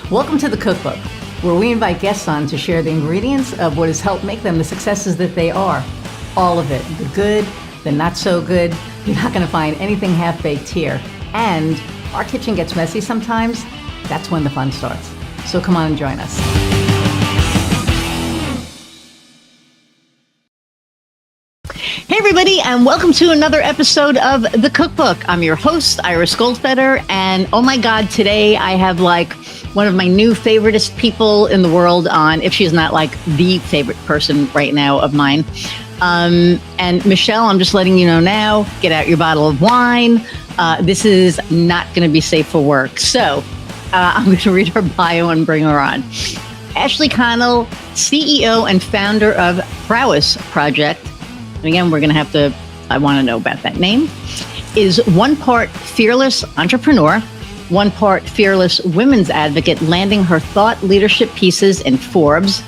Welcome to the Cookbook, where we invite guests on to share the ingredients of what has helped make them the successes that they are. All of it, the good, the not so good. You're not going to find anything half-baked here. And our kitchen gets messy sometimes. That's when the fun starts. So come on and join us. Hey everybody, and welcome to another episode of The Cookbook. I'm your host, Iris Goldfeder, and oh my God, today I have like one of my new favoriteest people in the world on, if she's not like the favorite person right now of mine. And Michelle, I'm just letting you know now, get out your bottle of wine. This is not going to be safe for work. So I'm going to read her bio and bring her on. Ashley Connell, CEO and founder of Prowess Project. And again, we're going to have to, I want to know about that name, is one part fearless entrepreneur, one part fearless women's advocate, landing her thought leadership pieces in Forbes,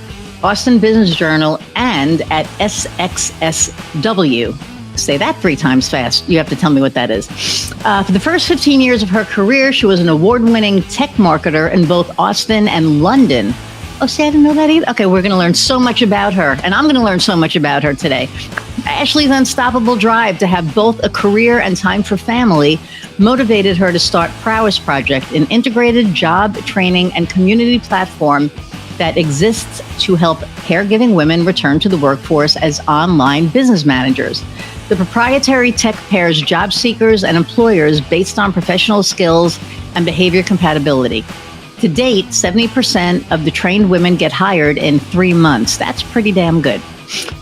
Austin Business Journal, and at SXSW. Say that 3 times fast. You have to tell me what that is. For the first 15 years of her career, she was an award-winning tech marketer in both Austin and London. Oh, see, I didn't know that either. Okay, we're going to learn so much about her, and I'm going to learn so much about her today. Ashley's unstoppable drive to have both a career and time for family motivated her to start Prowess Project, an integrated job, training, and community platform that exists to help caregiving women return to the workforce as online business managers. The proprietary tech pairs job seekers and employers based on professional skills and behavior compatibility. To date, 70% of the trained women get hired in 3 months. That's pretty damn good.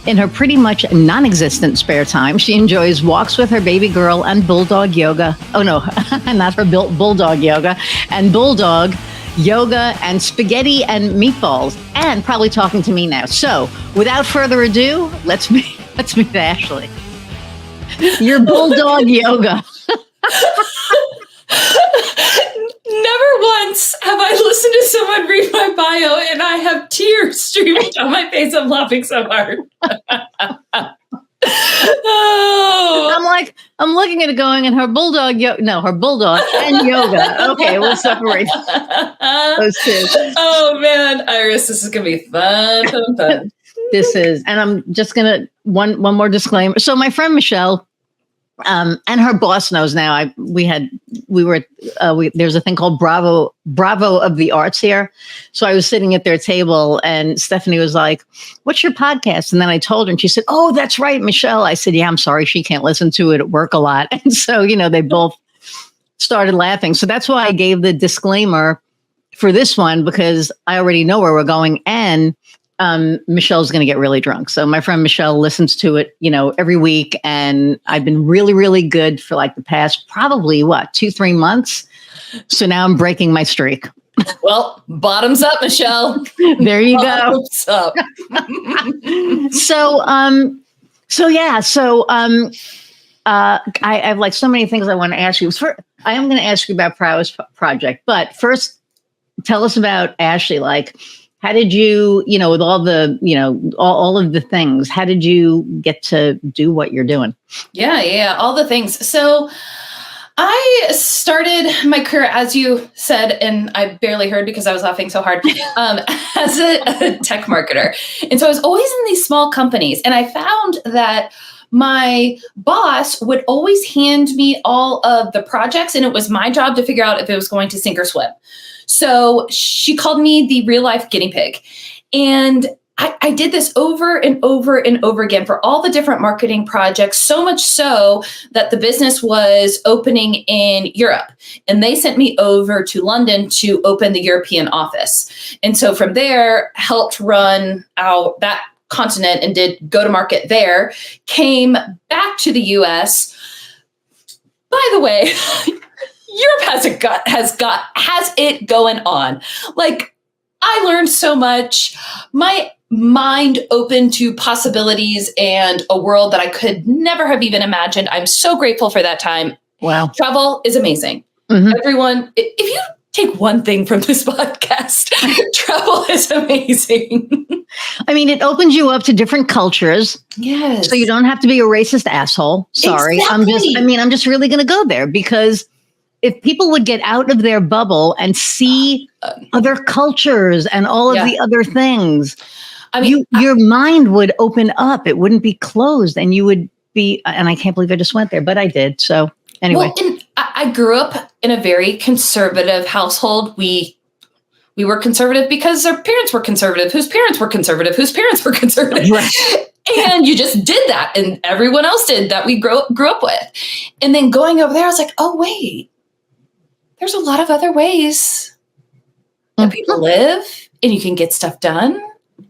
In her pretty much non-existent spare time, she enjoys walks with her baby girl and bulldog yoga. Oh no, not her bulldog yoga, and bulldog yoga and spaghetti and meatballs, and probably talking to me now. So without further ado, let's meet Ashley. Your bulldog yoga. Never once have I listened to someone read my bio and I have tears streaming down my face. I'm laughing so hard. Oh. I'm looking at it going, and her bulldog, her bulldog and yoga. Okay, we'll separate those two. Oh man, Iris, this is going to be fun. This is, and I'm just going to, one more disclaimer. So my friend Michelle, and her boss knows now. There's a thing called Bravo of the Arts here. So I was sitting at their table and Stephanie was like, "What's your podcast?" And then I told her and she said, "Oh, that's right, Michelle." I said, "Yeah, I'm sorry. She can't listen to it at work a lot." And so, they both started laughing. So that's why I gave the disclaimer for this one, because I already know where we're going. And Michelle's going to get really drunk. So my friend Michelle listens to it, every week. And I've been really, really good for like the past probably 2-3 months. So now I'm breaking my streak. Well, bottoms up, Michelle. There you bottoms go. Up. I have like so many things I want to ask you. I am going to ask you about Prowess Project, but first tell us about Ashley. Like, how did you, with all the, all of the things, how did you get to do what you're doing? Yeah, all the things. So I started my career, as you said, and I barely heard because I was laughing so hard, as a tech marketer. And so I was always in these small companies. And I found that my boss would always hand me all of the projects, and it was my job to figure out if it was going to sink or swim. So she called me the real life guinea pig. And I did this over and over and over again for all the different marketing projects, so much so that the business was opening in Europe. And they sent me over to London to open the European office. And so from there, helped run out that continent and did go to market there, came back to the US. By the way, Europe has it going on. Like, I learned so much. My mind opened to possibilities and a world that I could never have even imagined. I'm so grateful for that time. Wow. Travel is amazing. Mm-hmm. Everyone, if you take one thing from this podcast, travel is amazing. I mean, it opens you up to different cultures. Yes. So you don't have to be a racist asshole. Sorry. Exactly. I'm just really going to go there because if people would get out of their bubble and see other cultures and all of the other things, I mean, your mind would open up. It wouldn't be closed, and you would be. And I can't believe I just went there, but I did. So anyway, well, I grew up in a very conservative household. We were conservative because our parents were conservative, whose parents were conservative, whose parents were conservative. Right. And you just did that. And everyone else did that we grew up with. And then going over there, I was like, oh, wait, there's a lot of other ways that people live and you can get stuff done.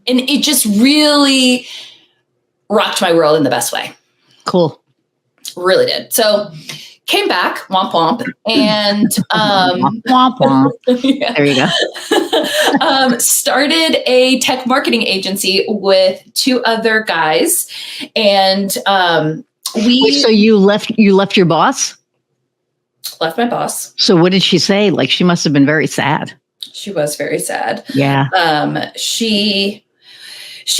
And it just really rocked my world in the best way. Cool. Really did. So came back, womp womp, and womp womp. Yeah. There you go. Started a tech marketing agency with 2 other guys, and So you left your boss? Left my boss. So what did she say? Like, she must have been very sad. She was very sad. Yeah. She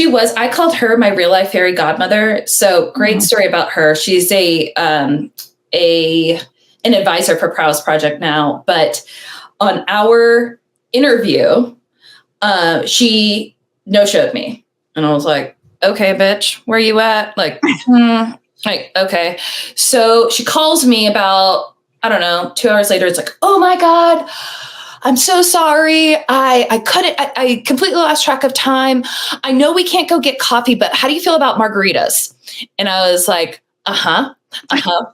was. I called her my real life fairy godmother. So great story about her. She's an advisor for Prowess Project now, but on our interview, she no-showed me. And I was like, okay, bitch, where you at? Like, like, okay. So she calls me about, I don't know, 2 hours later. It's like, oh my God, I'm so sorry. I completely lost track of time. I know we can't go get coffee, but how do you feel about margaritas? And I was like,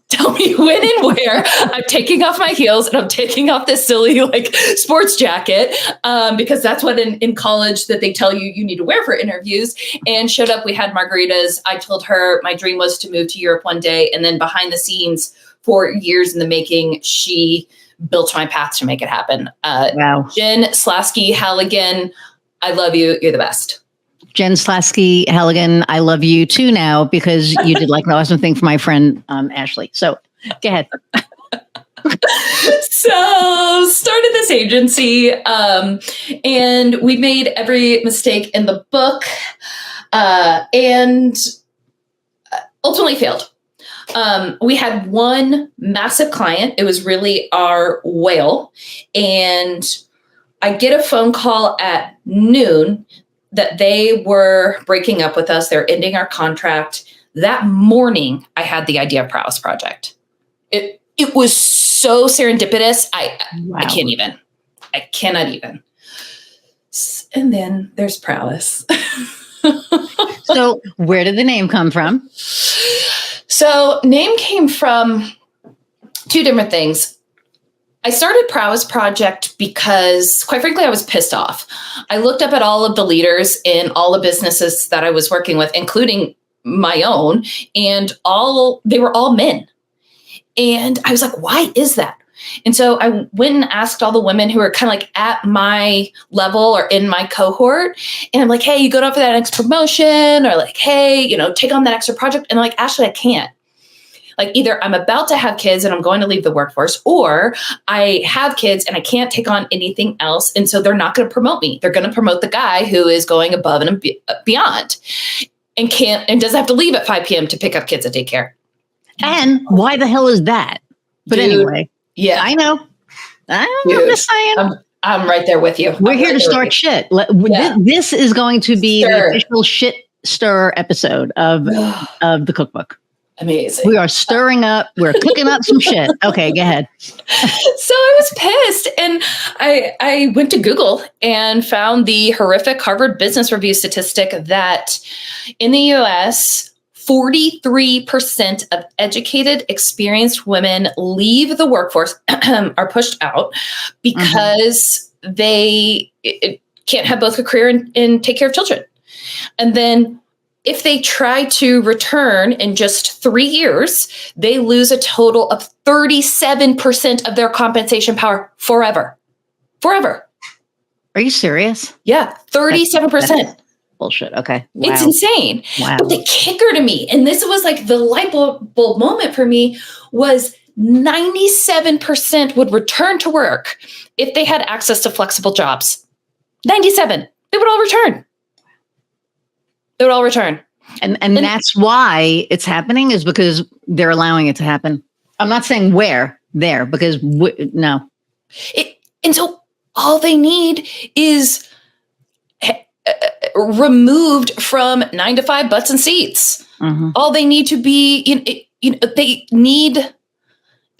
tell me when and where. I'm taking off my heels and I'm taking off this silly like sports jacket because that's what in college that they tell you need to wear for interviews. And showed up, we had margaritas. I told her my dream was to move to Europe one day. And then behind the scenes, for years in the making, she built my path to make it happen. Wow. Jen Slasky Halligan, I love you. You're the best. Jen Slasky Halligan, I love you too now because you did like an awesome thing for my friend Ashley. So go ahead. So started this agency and we made every mistake in the book and ultimately failed. We had one massive client. It was really our whale. And I get a phone call at noon that they were breaking up with us. They're ending our contract. That morning, I had the idea of Prowess Project. It was so serendipitous. I can't even. I cannot even. And then there's Prowess. So where did the name come from? So name came from 2 different things. I started Prowess Project because, quite frankly, I was pissed off. I looked up at all of the leaders in all the businesses that I was working with, including my own, and they were all men. And I was like, why is that? And so I went and asked all the women who were kind of like at my level or in my cohort. And I'm like, hey, you going up for that next promotion? Or like, hey, take on that extra project. And like, Ashley, I can't. Like either I'm about to have kids and I'm going to leave the workforce, or I have kids and I can't take on anything else. And so they're not going to promote me. They're going to promote the guy who is going above and beyond and doesn't have to leave at 5 p.m. to pick up kids at daycare. And why the hell is that? But anyway, yeah, I know. I'm just saying. I'm right there with you. We're here to start shit. This is going to be the official shit stir episode of the cookbook. Amazing. We are stirring up. We're cooking up some shit. Okay, go ahead. So I was pissed. And I went to Google and found the horrific Harvard Business Review statistic that in the US, 43% of educated, experienced women leave the workforce, are pushed out because they can't have both a career and take care of children. And then if they try to return in just 3 years, they lose a total of 37% of their compensation power forever. Forever. Are you serious? Yeah, 37%. Bullshit. Okay. Wow. It's insane. Wow. But the kicker to me, and this was like the light bulb moment for me, was 97% would return to work if they had access to flexible jobs. 97. They would all return. They would all return. And that's why it's happening, is because they're allowing it to happen. I'm not saying where, there because no. And so all they need is removed from 9 to 5 butts and seats. Mm-hmm. All they need to be, they need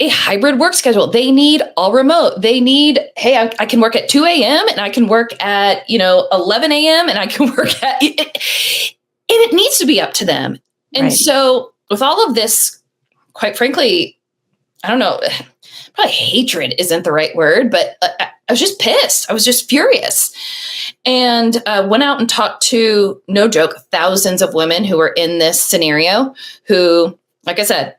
a hybrid work schedule. They need all remote. They need, hey, I can work at 2 a.m. and I can work at, 11 a.m. and I can work at it. And it needs to be up to them. And so with all of this, quite frankly, I don't know, probably hatred isn't the right word, but I was just pissed. I was just furious. And went out and talked to, no joke, thousands of women who were in this scenario who, like I said,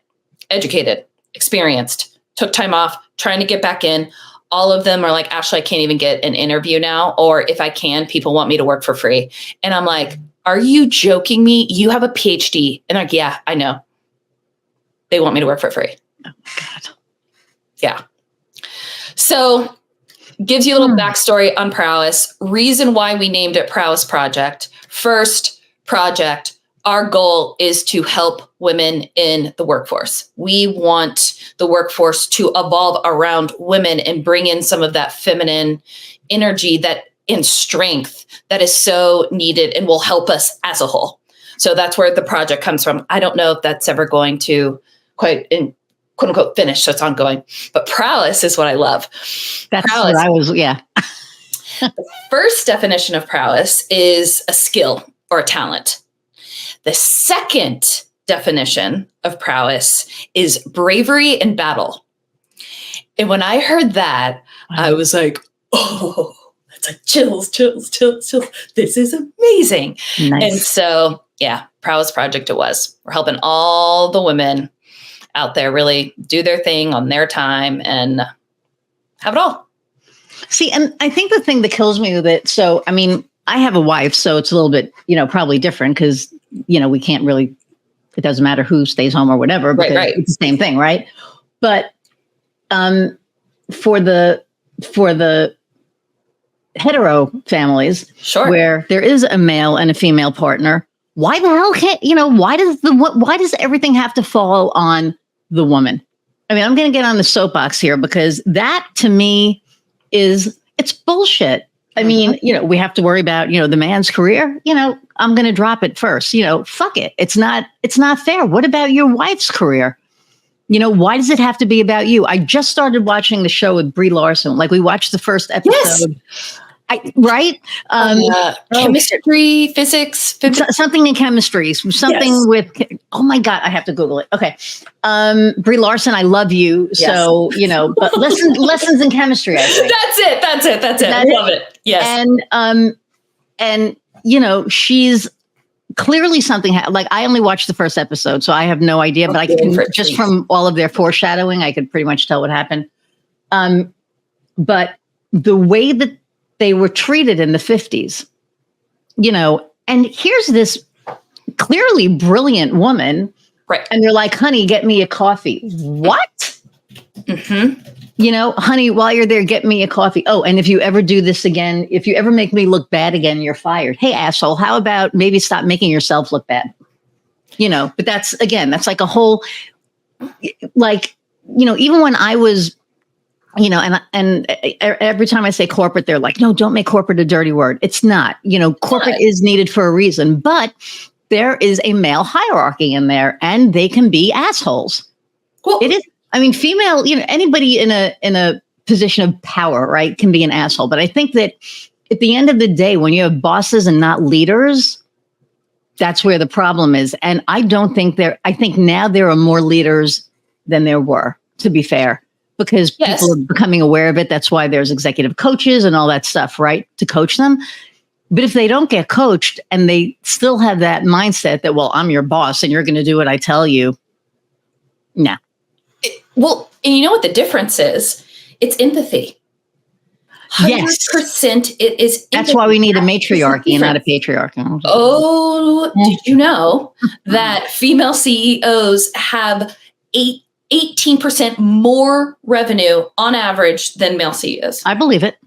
educated, experienced, took time off, trying to get back in. All of them are like, Ashley, I can't even get an interview now. Or if I can, people want me to work for free. And I'm like, are you joking me? You have a PhD. And like, yeah, I know. They want me to work for free. Oh, God. Yeah. So gives you a little backstory on Prowess. Reason why we named it Prowess Project. First project, our goal is to help women in the workforce. We want the workforce to evolve around women and bring in some of that feminine energy and strength that is so needed and will help us as a whole. So that's where the project comes from. I don't know if that's ever going to quite quote unquote finish, so it's ongoing. But prowess is what I love. That's prowess. what I was, yeah. The first definition of prowess is a skill or a talent. The second definition of prowess is bravery in battle. And when I heard that, I was like, oh, that's like chills. This is amazing. Nice. And so, yeah, Prowess Project it was. We're helping all the women out there really do their thing on their time and have it all. See, and I think the thing that kills me with it, so, I mean, I have a wife, so it's a little bit, probably different because, we can't really, it doesn't matter who stays home or whatever, because right. It's the same thing, right? But for the hetero families, sure, where there is a male and a female partner, why the hell can't, why does everything have to fall on the woman? I mean, I'm going to get on the soapbox here because that to me it's bullshit. I mean, we have to worry about, the man's career, I'm going to drop it first, fuck it. It's not fair. What about your wife's career? Why does it have to be about you? I just started watching the show with Brie Larson. Like we watched the first episode. Yes. Right? Chemistry, physics, something in chemistry, something with, oh my God, I have to Google it. Okay. Brie Larson, I love you. Yes. So, but lessons in chemistry, I think. That's it. I love it. Yes. And, she's clearly something, like I only watched the first episode, so I have no idea, but I can, just from all of their foreshadowing, I could pretty much tell what happened. But the way that they were treated in the 50s, and here's this clearly brilliant woman. Right. And they're like, honey, get me a coffee. What? Mm-hmm. Honey, while you're there, get me a coffee. Oh, and if you ever do this again, if you ever make me look bad again, you're fired. Hey, asshole, how about maybe stop making yourself look bad? But that's like a whole, like, even when I was, and every time I say corporate, they're like, no, don't make corporate a dirty word. It's not, corporate is needed for a reason, but there is a male hierarchy in there and they can be assholes. Well, it is. I mean, female, anybody in a position of power, right, can be an asshole. But I think that at the end of the day, when you have bosses and not leaders, that's where the problem is. And I think now there are more leaders than there were, to be fair. Because people are becoming aware of it. That's why there's executive coaches and all that stuff, right? To coach them. But if they don't get coached and they still have that mindset that, well, I'm your boss and you're going to do what I tell you. Nah. Well, and you know what the difference is? It's empathy. 100% it is empathy. That's why we need a matriarchy and not a patriarchy. Oh, did you know that female CEOs have 18% more revenue on average than male CEOs? I believe it.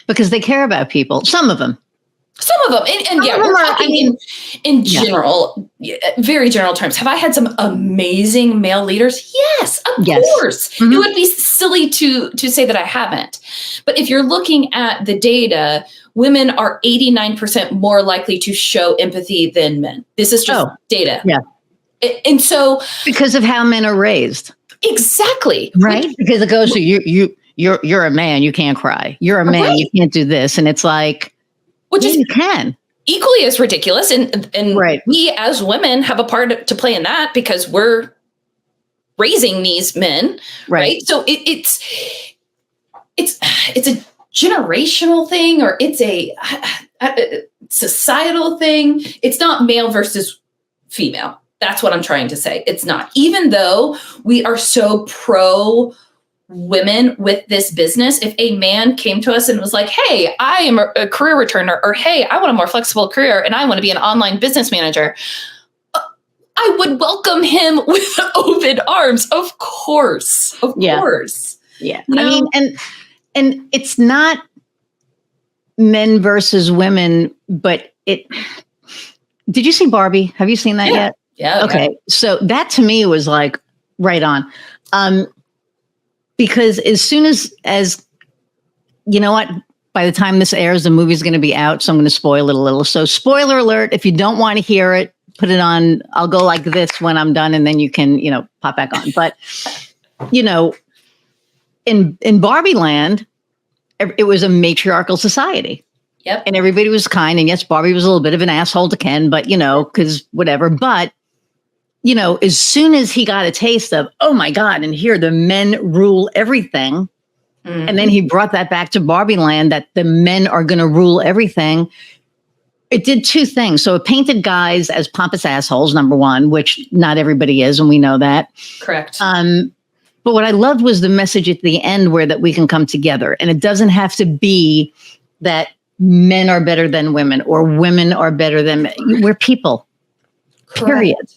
Because they care about people. Some of them. Some of them, and yeah, we're talking in general, very general terms. Have I had some amazing male leaders? Yes, of course. Mm-hmm. It would be silly to say that I haven't. But if you're looking at the data, women are 89% more likely to show empathy than men. This is just data. Yeah. And so, because of how men are raised. Exactly. Right. Because it goes to you're a man, you can't cry. You're a man, you can't do this. And it's like, which is you can. Equally as ridiculous. And we as women have a part to play in that because we're raising these men. Right. So it's a generational thing, or it's a societal thing. It's not male versus female. That's what I'm trying to say. It's not, even though we are so pro women with this business. If a man came to us and was like, hey, I am a career returner, or hey, I want a more flexible career and I want to be an online business manager, I would welcome him with open arms. Of course. Of course. Yeah. I mean, and it's not men versus women, but did you see Barbie? Have you seen that yet? Yeah. Okay. So that to me was like right on. Because as soon as you know what, by the time this airs, the movie's going to be out. So I'm going to spoil it a little. So spoiler alert, if you don't want to hear it, put it on. I'll go like this when I'm done, and then you can, pop back on. But, in Barbie Land, it was a matriarchal society. Yep. And everybody was kind. And yes, Barbie was a little bit of an asshole to Ken, but, because whatever. But, as soon as he got a taste of, oh my God, and here the men rule everything. Mm-hmm. And then he brought that back to Barbie Land, that the men are going to rule everything. It did two things. So it painted guys as pompous assholes, number one, which not everybody is. And we know that. Correct. But what I loved was the message at the end where that we can come together. And it doesn't have to be that men are better than women or women are better than men. We're people. Correct. Period.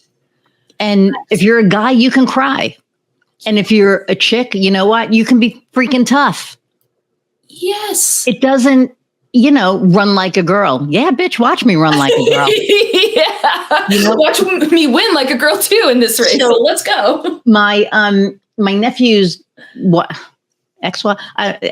And if you're a guy, you can cry. And if you're a chick, you know what? You can be freaking tough. Yes. It doesn't, run like a girl. Yeah, bitch, watch me run like a girl. Watch me win like a girl too in this race. So let's go. My nephew's ex-wife,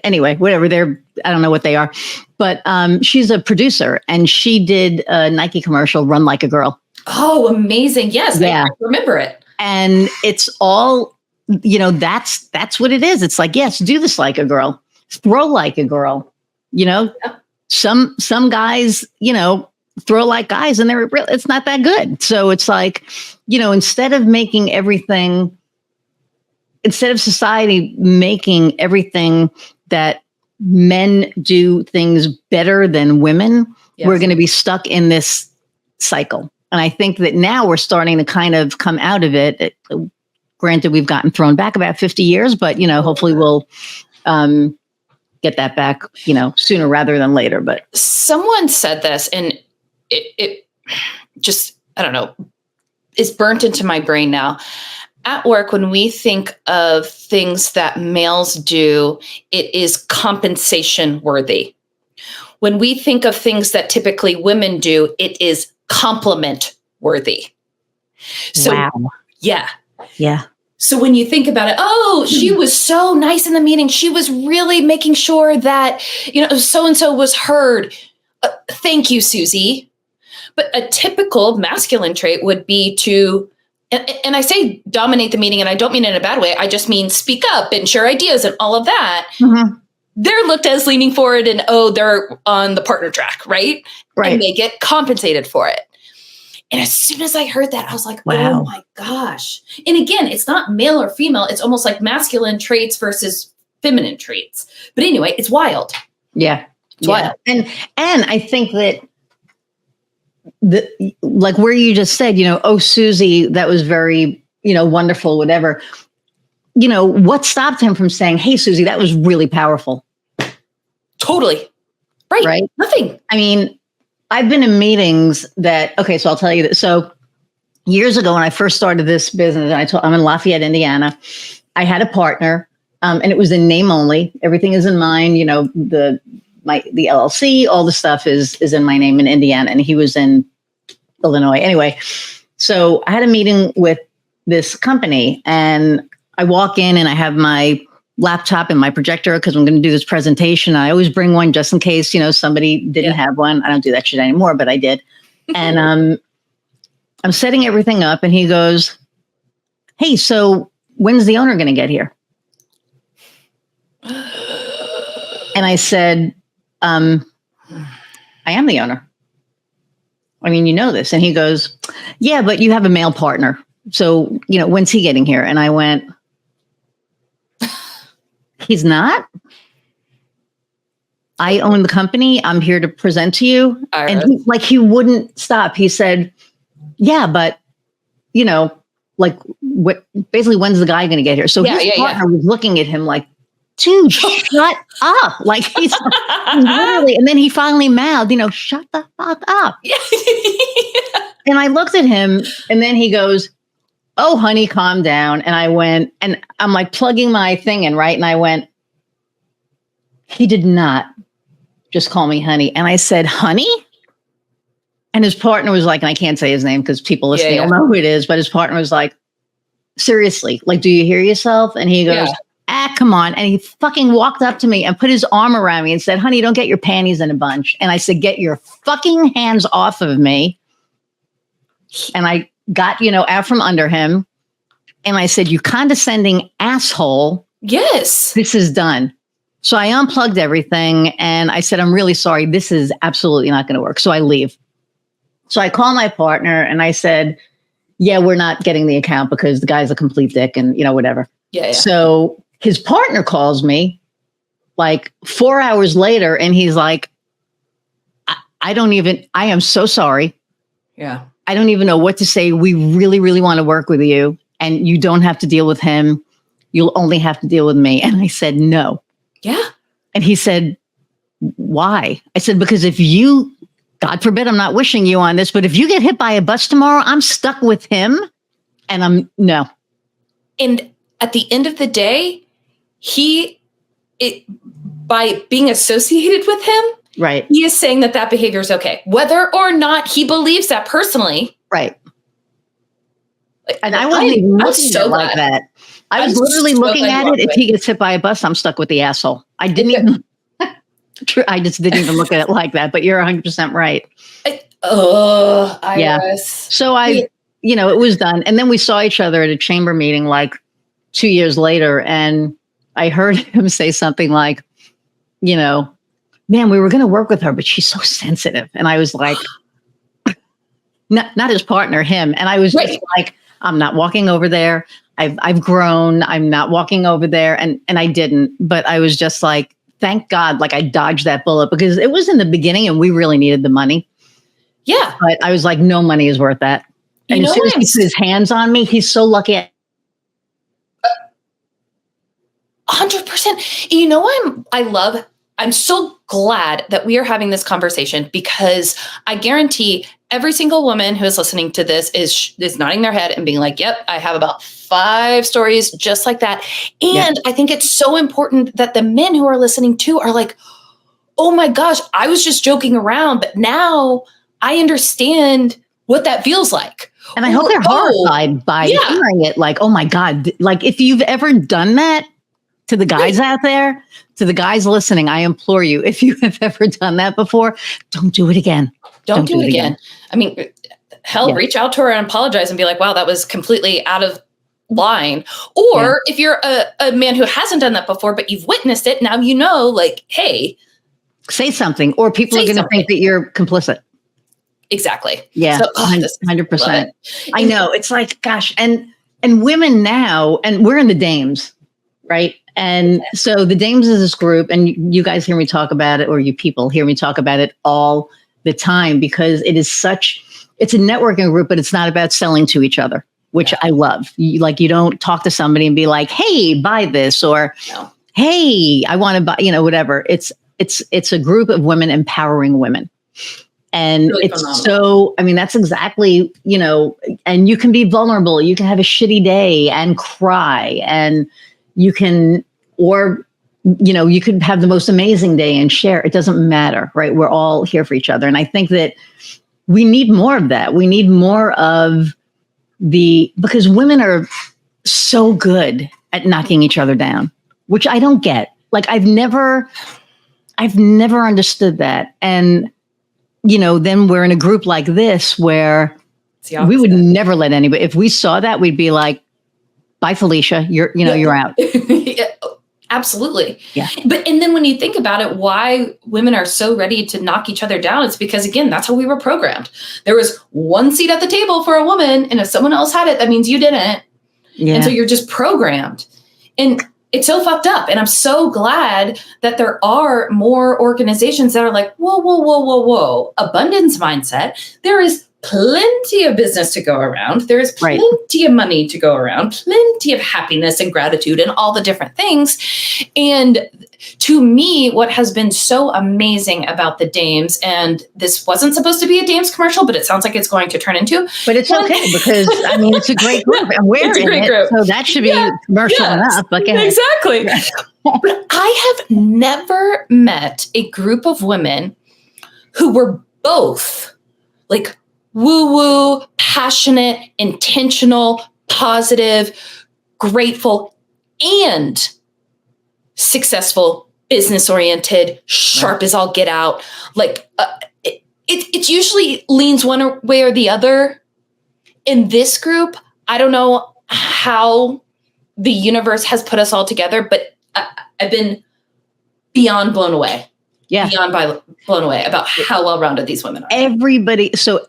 anyway, whatever I don't know what they are, but she's a producer and she did a Nike commercial, Run Like a Girl. Oh, amazing. Yes. Yeah. I remember it. And it's all, that's what it is. It's like, yes, do this like a girl, throw like a girl, yeah. Some guys, throw like guys and it's not that good. So it's like, instead of society making everything that men do things better than women, we're going to be stuck in this cycle. And I think that now we're starting to kind of come out of it. Granted, we've gotten thrown back about 50 years, but, hopefully we'll get that back, sooner rather than later. But someone said this and it just, I don't know, is burnt into my brain now. At work, when we think of things that males do, it is compensation worthy. When we think of things that typically women do, it is compliment worthy. So, wow. Yeah. Yeah. So when you think about it, oh, she was so nice in the meeting. She was really making sure that, so-and-so was heard. Thank you, Susie. But a typical masculine trait would be to, and I say dominate the meeting, and I don't mean it in a bad way. I just mean speak up and share ideas and all of that. Mm-hmm. They're looked as leaning forward and, they're on the partner track, right? Right. And they get compensated for it. And as soon as I heard that, I was like, wow. Oh my gosh. And again, it's not male or female. It's almost like masculine traits versus feminine traits. But anyway, it's wild. Yeah. It's wild. And I think that like where you just said, oh, Susie, that was very, wonderful, whatever. What stopped him from saying, hey, Susie, that was really powerful? Totally. Right. Nothing. I mean, I've been in meetings so I'll tell you that. So years ago, when I first started this business, and I'm in Lafayette, Indiana, I had a partner, and it was in name only. Everything is in mine, the the LLC, all the stuff is in my name in Indiana, and he was in Illinois. Anyway, so I had a meeting with this company, and I walk in and I have my laptop and my projector because I'm going to do this presentation. I always bring one just in case, somebody didn't have one. I don't do that shit anymore, but I did. And I'm setting everything up, and he goes, "Hey, so when's the owner going to get here?" And I said, "I am the owner. I mean, you know this." And he goes, "Yeah, but you have a male partner. So, when's he getting here?" And I went, "He's not. I own the company. I'm here to present to you." And he wouldn't stop. He said, "Yeah, but, basically, when's the guy going to get here?" So his partner was looking at him like, "Dude, shut up." Like he's literally, and then he finally mouthed, "Shut the fuck up." And I looked at him, and then he goes, "Oh, honey, calm down." And I went, and I'm like plugging my thing in, right? And I went, "He did not just call me honey." And I said, "Honey?" And his partner was like, and I can't say his name because people listening will know who it is, but his partner was like, "Seriously, like, do you hear yourself?" And he goes, "Come on." And he fucking walked up to me and put his arm around me and said, "Honey, don't get your panties in a bunch." And I said, "Get your fucking hands off of me." And I got, out from under him. And I said, "You condescending asshole. Yes. This is done." So I unplugged everything and I said, "I'm really sorry. This is absolutely not going to work." So I leave. So I call my partner and I said, "Yeah, we're not getting the account because the guy's a complete dick and, whatever." Yeah. So his partner calls me like 4 hours later and he's like, I am so sorry. Yeah. I don't even know what to say. We really, really want to work with you and you don't have to deal with him. You'll only have to deal with me." And I said, "No." Yeah. And he said, "Why?" I said, "Because if you, God forbid, I'm not wishing you on this, but if you get hit by a bus tomorrow, I'm stuck with him." And no. And at the end of the day, by being associated with him, right, he is saying that behavior is okay, whether or not he believes that personally. Right. And I wasn't even looking at it like that. I was literally looking at it. If he gets hit by a bus, I'm stuck with the asshole. I didn't even. I just didn't even look at it like that. But you're 100% right. Iris. So it was done, and then we saw each other at a chamber meeting like 2 years later, and I heard him say something like, "Man, we were going to work with her, but she's so sensitive." And I was like, not his partner, him. And I was just like, "I'm not walking over there. I've grown. I'm not walking over there." And I didn't, but I was just like, thank God, like I dodged that bullet because it was in the beginning and we really needed the money. Yeah. But I was like, no money is worth that. And as soon as he put his hands on me, he's so lucky. 100%. I'm so glad that we are having this conversation because I guarantee every single woman who is listening to this is nodding their head and being like, "Yep, I have about 5 stories just like that." And I think it's so important that the men who are listening too are like, "Oh my gosh, I was just joking around, but now I understand what that feels like." And I hope they're horrified by hearing it. Like, oh my God, like if you've ever done that to the guys out there, to the guys listening, I implore you, if you have ever done that before, don't do it again. Don't do it again. I mean, hell, reach out to her and apologize and be like, "Wow, that was completely out of line." Or if you're a man who hasn't done that before, but you've witnessed it, now like, hey. Say something, or people are going to think that you're complicit. Exactly. Yeah, so, 100%. I know. It's like, gosh, and women now, and we're in the dames, right? And so the dames is this group, and you guys hear me talk about it, or you people hear me talk about it all the time because it's a networking group, but it's not about selling to each other, which I love. You don't talk to somebody and be like, "Hey, buy this," or "Hey, I want to buy," whatever. It's a group of women empowering women. And really it's phenomenal. That's exactly, and you can be vulnerable. You can have a shitty day and cry, and you can, or you could have the most amazing day and share. It doesn't matter, right? We're all here for each other. And I think that we need more of that. We need more of because women are so good at knocking each other down, which I don't get. Like, I've never understood that. And, then we're in a group like this where we would never let anybody, if we saw that, we'd be like, bye, Felicia, you're out. Yeah, absolutely. Yeah. And then when you think about it, why women are so ready to knock each other down, it's because, again, that's how we were programmed. There was one seat at the table for a woman, and if someone else had it, that means you didn't. Yeah. And so you're just programmed. And it's so fucked up. And I'm so glad that there are more organizations that are like, whoa, abundance mindset. There is plenty of business to go around. There is plenty of money to go around, plenty of happiness and gratitude and all the different things. And to me, what has been so amazing about the Dames, and this wasn't supposed to be a Dames commercial, but it sounds like it's going to turn into. But it's okay because, it's a great group. And we're in it, group. So that should be commercial enough. Exactly. But I have never met a group of women who were both like woo-woo, passionate, intentional, positive, grateful, and successful, business-oriented, sharp as all get out. Like, it usually leans one way or the other. In this group, I don't know how the universe has put us all together, but I've been beyond blown away. Yeah. Blown away about how well-rounded these women are. Everybody. So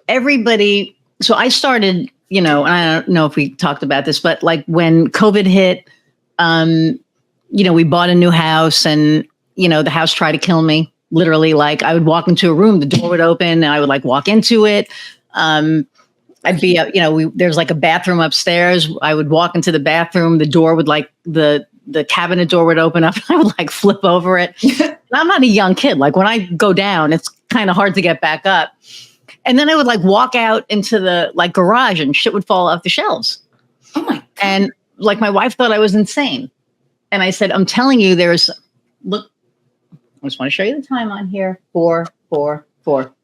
I started, and I don't know if we talked about this, but like when COVID hit, we bought a new house and, the house tried to kill me. Literally, like I would walk into a room, the door would open and I would like walk into it. I'd be, there's like a bathroom upstairs. I would walk into the bathroom, the door would like the cabinet door would open up and I would like flip over it. I'm not a young kid. Like when I go down, it's kind of hard to get back up. And then I would like walk out into the like garage and shit would fall off the shelves. Oh my God. And like my wife thought I was insane. And I said, I'm telling you, look, I just want to show you the time on here. 4, 4, 4.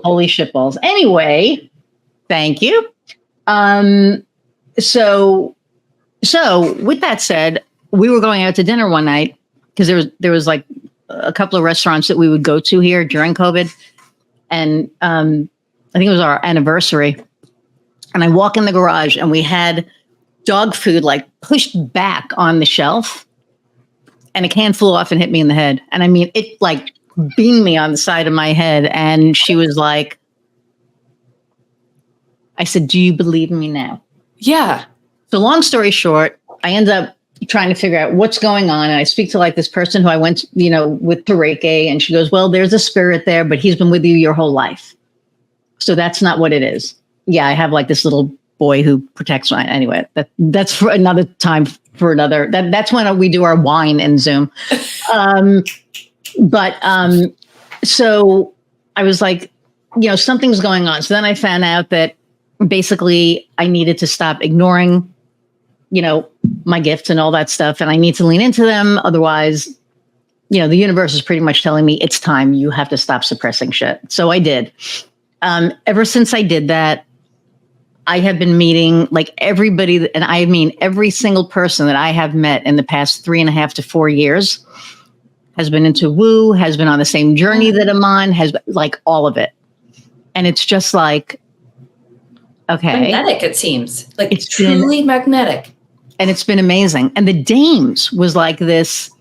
Holy shitballs. Anyway, thank you. So with that said, we were going out to dinner one night because there was like a couple of restaurants that we would go to here during COVID. And I think it was our anniversary. And I walk in the garage and we had dog food like pushed back on the shelf and a can flew off and hit me in the head. And I mean, it like beamed me on the side of my head. And she was like, I said, do you believe me now? Yeah. So long story short, I end up trying to figure out what's going on. And I speak to like this person who I went, with to Reiki, and she goes, well, there's a spirit there, but he's been with you your whole life. So that's not what it is. Yeah, I have like this little boy who protects my, anyway, that's for another time for another, that's when we do our wine in Zoom. So I was like, something's going on. So then I found out that basically I needed to stop ignoring my gifts and all that stuff. And I need to lean into them. Otherwise, the universe is pretty much telling me it's time. You have to stop suppressing shit. So I did. Ever since I did that, I have been meeting like everybody. And I mean, every single person that I have met in the past 3.5 to 4 years has been into woo, has been on the same journey that I'm on, has like all of it. And it's just like, okay. Magnetic, it seems. Like it's truly magnetic. And it's been amazing. And the Dames was like this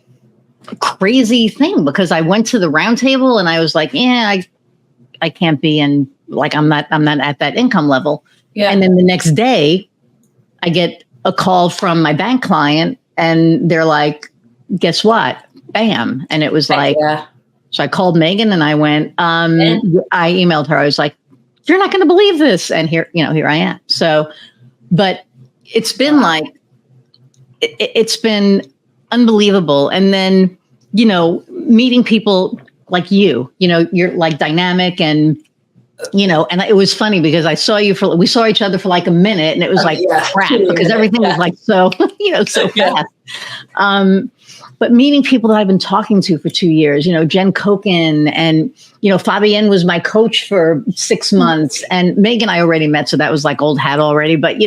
crazy thing because I went to the round table and I was like, I can't be in, like, I'm not at that income level. Yeah. And then the next day I get a call from my bank client and they're like, guess what? Bam. And it was like, so I called Megan and I went, I emailed her. I was like, you're not going to believe this. And here I am. So, but it's been like, it's been unbelievable. And then, meeting people like you're like dynamic and And it was funny because we saw each other for like a minute and it was like crap because everything was like so, so fast. But meeting people that I've been talking to for 2 years, Jen Koken and, Fabienne was my coach for 6 months and Megan I already met. So that was like old hat already, but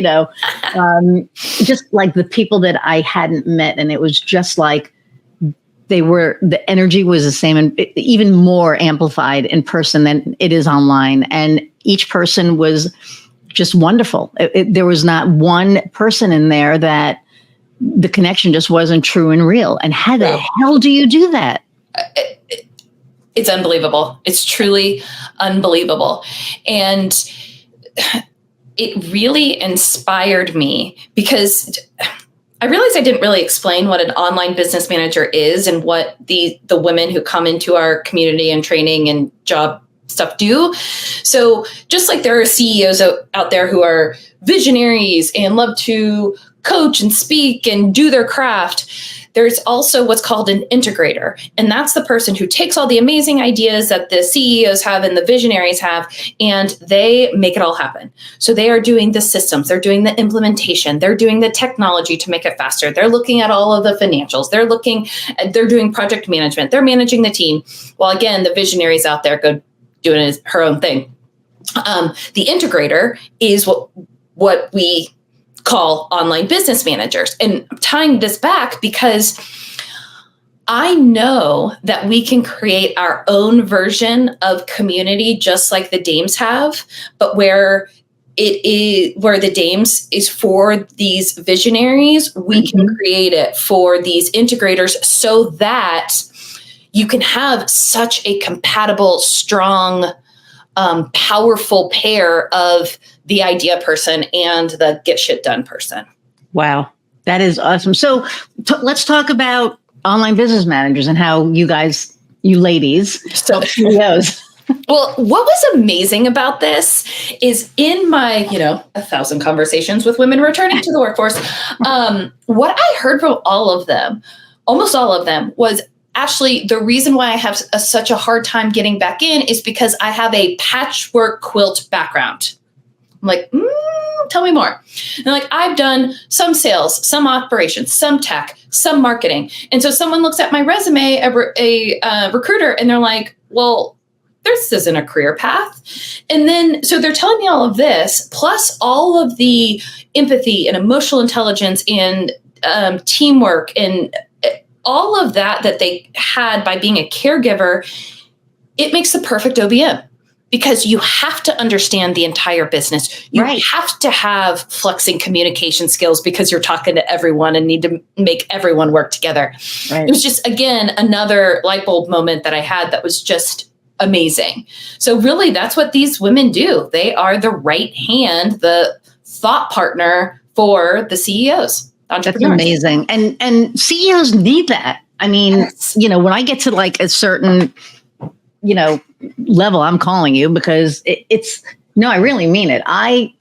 just like the people that I hadn't met. And it was just like, the energy was the same and even more amplified in person than it is online. And each person was just wonderful. There was not one person in there that the connection just wasn't true and real. And how the hell do you do that? It's unbelievable. It's truly unbelievable. And it really inspired me because I realized I didn't really explain what an online business manager is and what the women who come into our community and training and job stuff do. So just like there are CEOs out there who are visionaries and love to coach and speak and do their craft, there's also what's called an integrator. And that's the person who takes all the amazing ideas that the CEOs have and the visionaries have, and they make it all happen. So they are doing the systems, they're doing the implementation, they're doing the technology to make it faster. They're looking at all of the financials. They're doing project management. They're managing the team. While again, the visionaries out there go doing her own thing. The integrator is what we call online business managers. And I'm tying this back because I know that we can create our own version of community just like the Dames have, but where the Dames is for these visionaries, we can create it for these integrators so that you can have such a compatible, strong, powerful pair of the idea person and the get shit done person. Wow. That is awesome. So let's talk about online business managers and how you ladies, help CEOs. Well, what was amazing about this is in my, 1,000 conversations with women returning to the workforce, what I heard from almost all of them was, Ashley, the reason why I have such a hard time getting back in is because I have a patchwork quilt background. I'm like, tell me more. And they're like, I've done some sales, some operations, some tech, some marketing. And so someone looks at my resume, a recruiter, and they're like, well, this isn't a career path. And then, so they're telling me all of this, plus all of the empathy and emotional intelligence and teamwork and all of that they had by being a caregiver. It makes the perfect OBM. Because you have to understand the entire business. You have to have flexing communication skills because you're talking to everyone and need to make everyone work together. Right. It was just, again, another light bulb moment that I had that was just amazing. So really, that's what these women do. They are the right hand, the thought partner for the CEOs. That's amazing. And CEOs need that. I mean, when I get to like a certain, level, I'm calling you because I really mean it. I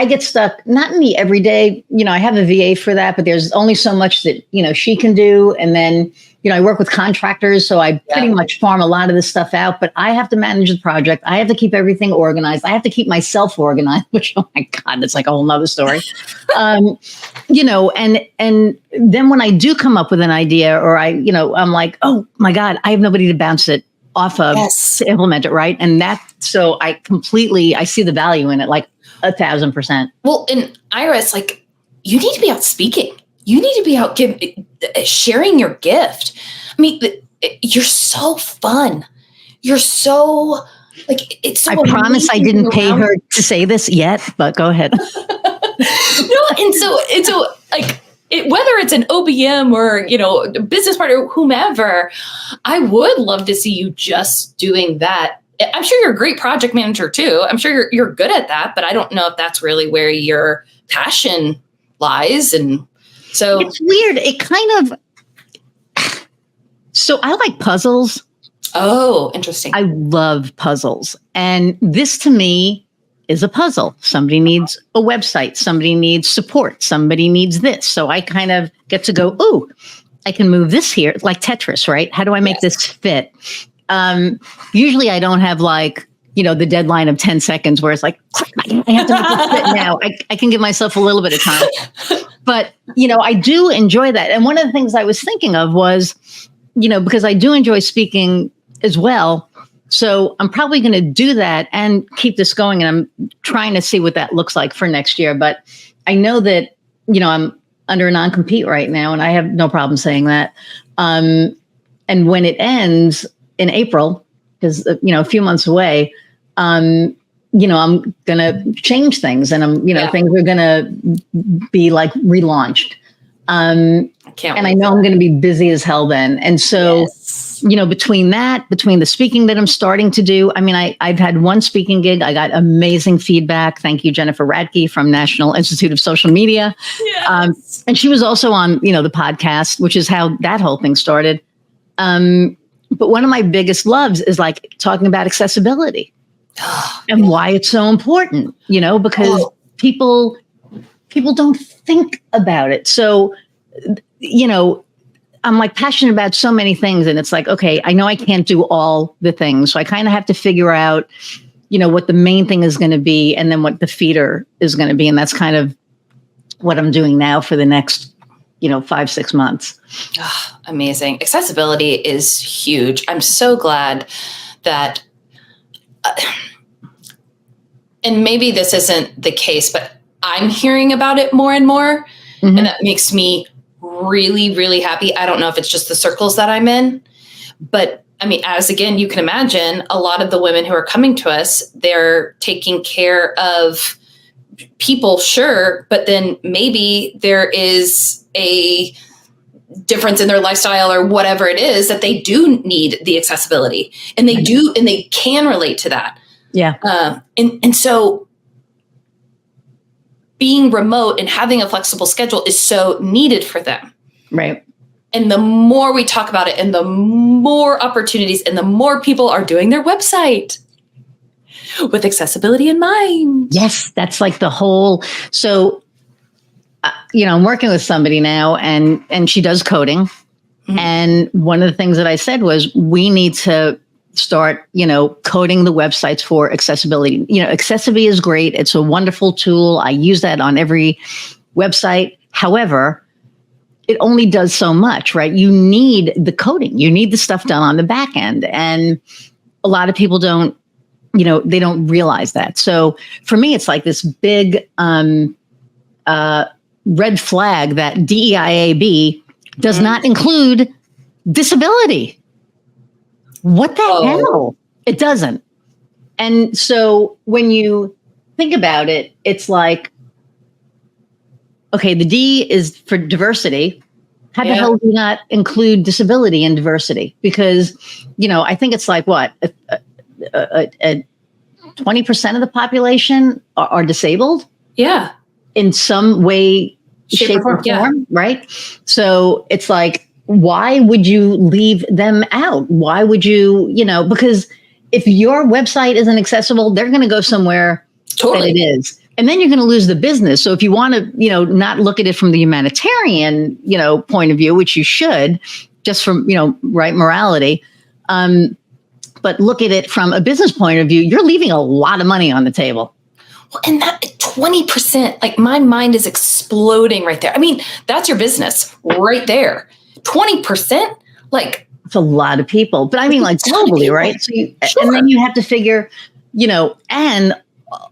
get stuck, not in the everyday, I have a VA for that, but there's only so much that, she can do. And then, I work with contractors, so I pretty much farm a lot of this stuff out, but I have to manage the project. I have to keep everything organized. I have to keep myself organized, which, oh my God, that's like a whole nother story. And then when I do come up with an idea or I'm like, oh my God, I have nobody to bounce it off of to implement it, right? And so I see the value in it, like 1,000%. Well, in Iris, like, you need to be out speaking. You need to be out sharing your gift. I mean, you're so fun. You're so, like, it's so I promise I didn't pay her to say this yet, but go ahead. And so like, whether it's an OBM or, business partner, whomever, I would love to see you just doing that. I'm sure you're a great project manager too. I'm sure you're good at that, but I don't know if that's really where your passion lies. And so it's weird. It kind of, so I like puzzles. Oh, interesting. I love puzzles. And this to me is a puzzle. Somebody needs a website. Somebody needs support. Somebody needs this. So I kind of get to go, ooh, I can move this here, like Tetris, right? How do I make this fit? Usually I don't have like the deadline of 10 seconds where it's like, I have to make this fit now. I can give myself a little bit of time. But, I do enjoy that. And one of the things I was thinking of was, because I do enjoy speaking as well. So I'm probably going to do that and keep this going. And I'm trying to see what that looks like for next year. But I know that, I'm under a non-compete right now, and I have no problem saying that. And when it ends in April, because, a few months away, I'm going to change things, and things are going to be like relaunched. And I know I'm going to be busy as hell then. And so, between the speaking that I'm starting to do, I've had one speaking gig. I got amazing feedback. Thank you, Jennifer Radke from National Institute of Social Media. Yes. And she was also on, the podcast, which is how that whole thing started. But one of my biggest loves is like talking about accessibility and why it's so important, because people don't think about it. So, I'm like passionate about so many things, and it's like, okay, I know I can't do all the things. So I kind of have to figure out, what the main thing is going to be, and then what the feeder is going to be. And that's kind of what I'm doing now for the next, 5-6 months. Oh, amazing. Accessibility is huge. I'm so glad that, and maybe this isn't the case, but I'm hearing about it more and more. Mm-hmm. And that makes me really, really happy. I don't know if it's just the circles that I'm in, but as again, you can imagine, a lot of the women who are coming to us, they're taking care of people, sure, but then maybe there is a difference in their lifestyle or whatever it is that they do need the accessibility, and they do, and they can relate to that. Yeah. And so being remote and having a flexible schedule is so needed for them. Right. And the more we talk about it, and the more opportunities, and the more people are doing their website with accessibility in mind. Yes, that's like the whole. So, I'm working with somebody now, and she does coding. Mm-hmm. And one of the things that I said was, we need to start, coding the websites for accessibility. Accessibility is great. It's a wonderful tool. I use that on every website. However, it only does so much, right? You need the coding. You need the stuff done on the back end. And a lot of people don't, they don't realize that. So for me, it's like this big red flag that DEIAB does not include disability. What the hell? It doesn't. And so when you think about it, it's like, okay, the D is for diversity. How the hell do you not include disability and diversity? Because, I think it's like what? 20% of the population are disabled. Yeah. In some way, shape or form, right? So it's like, why would you leave them out? Why would you, because if your website isn't accessible, they're going to go somewhere that it is. And then you're going to lose the business. So if you want to, not look at it from the humanitarian, point of view, which you should, just from, right morality, but look at it from a business point of view, you're leaving a lot of money on the table. Well, and that 20%, like my mind is exploding right there. That's your business right there. 20%, like it's a lot of people, but like globally, right? So and then you have to figure, and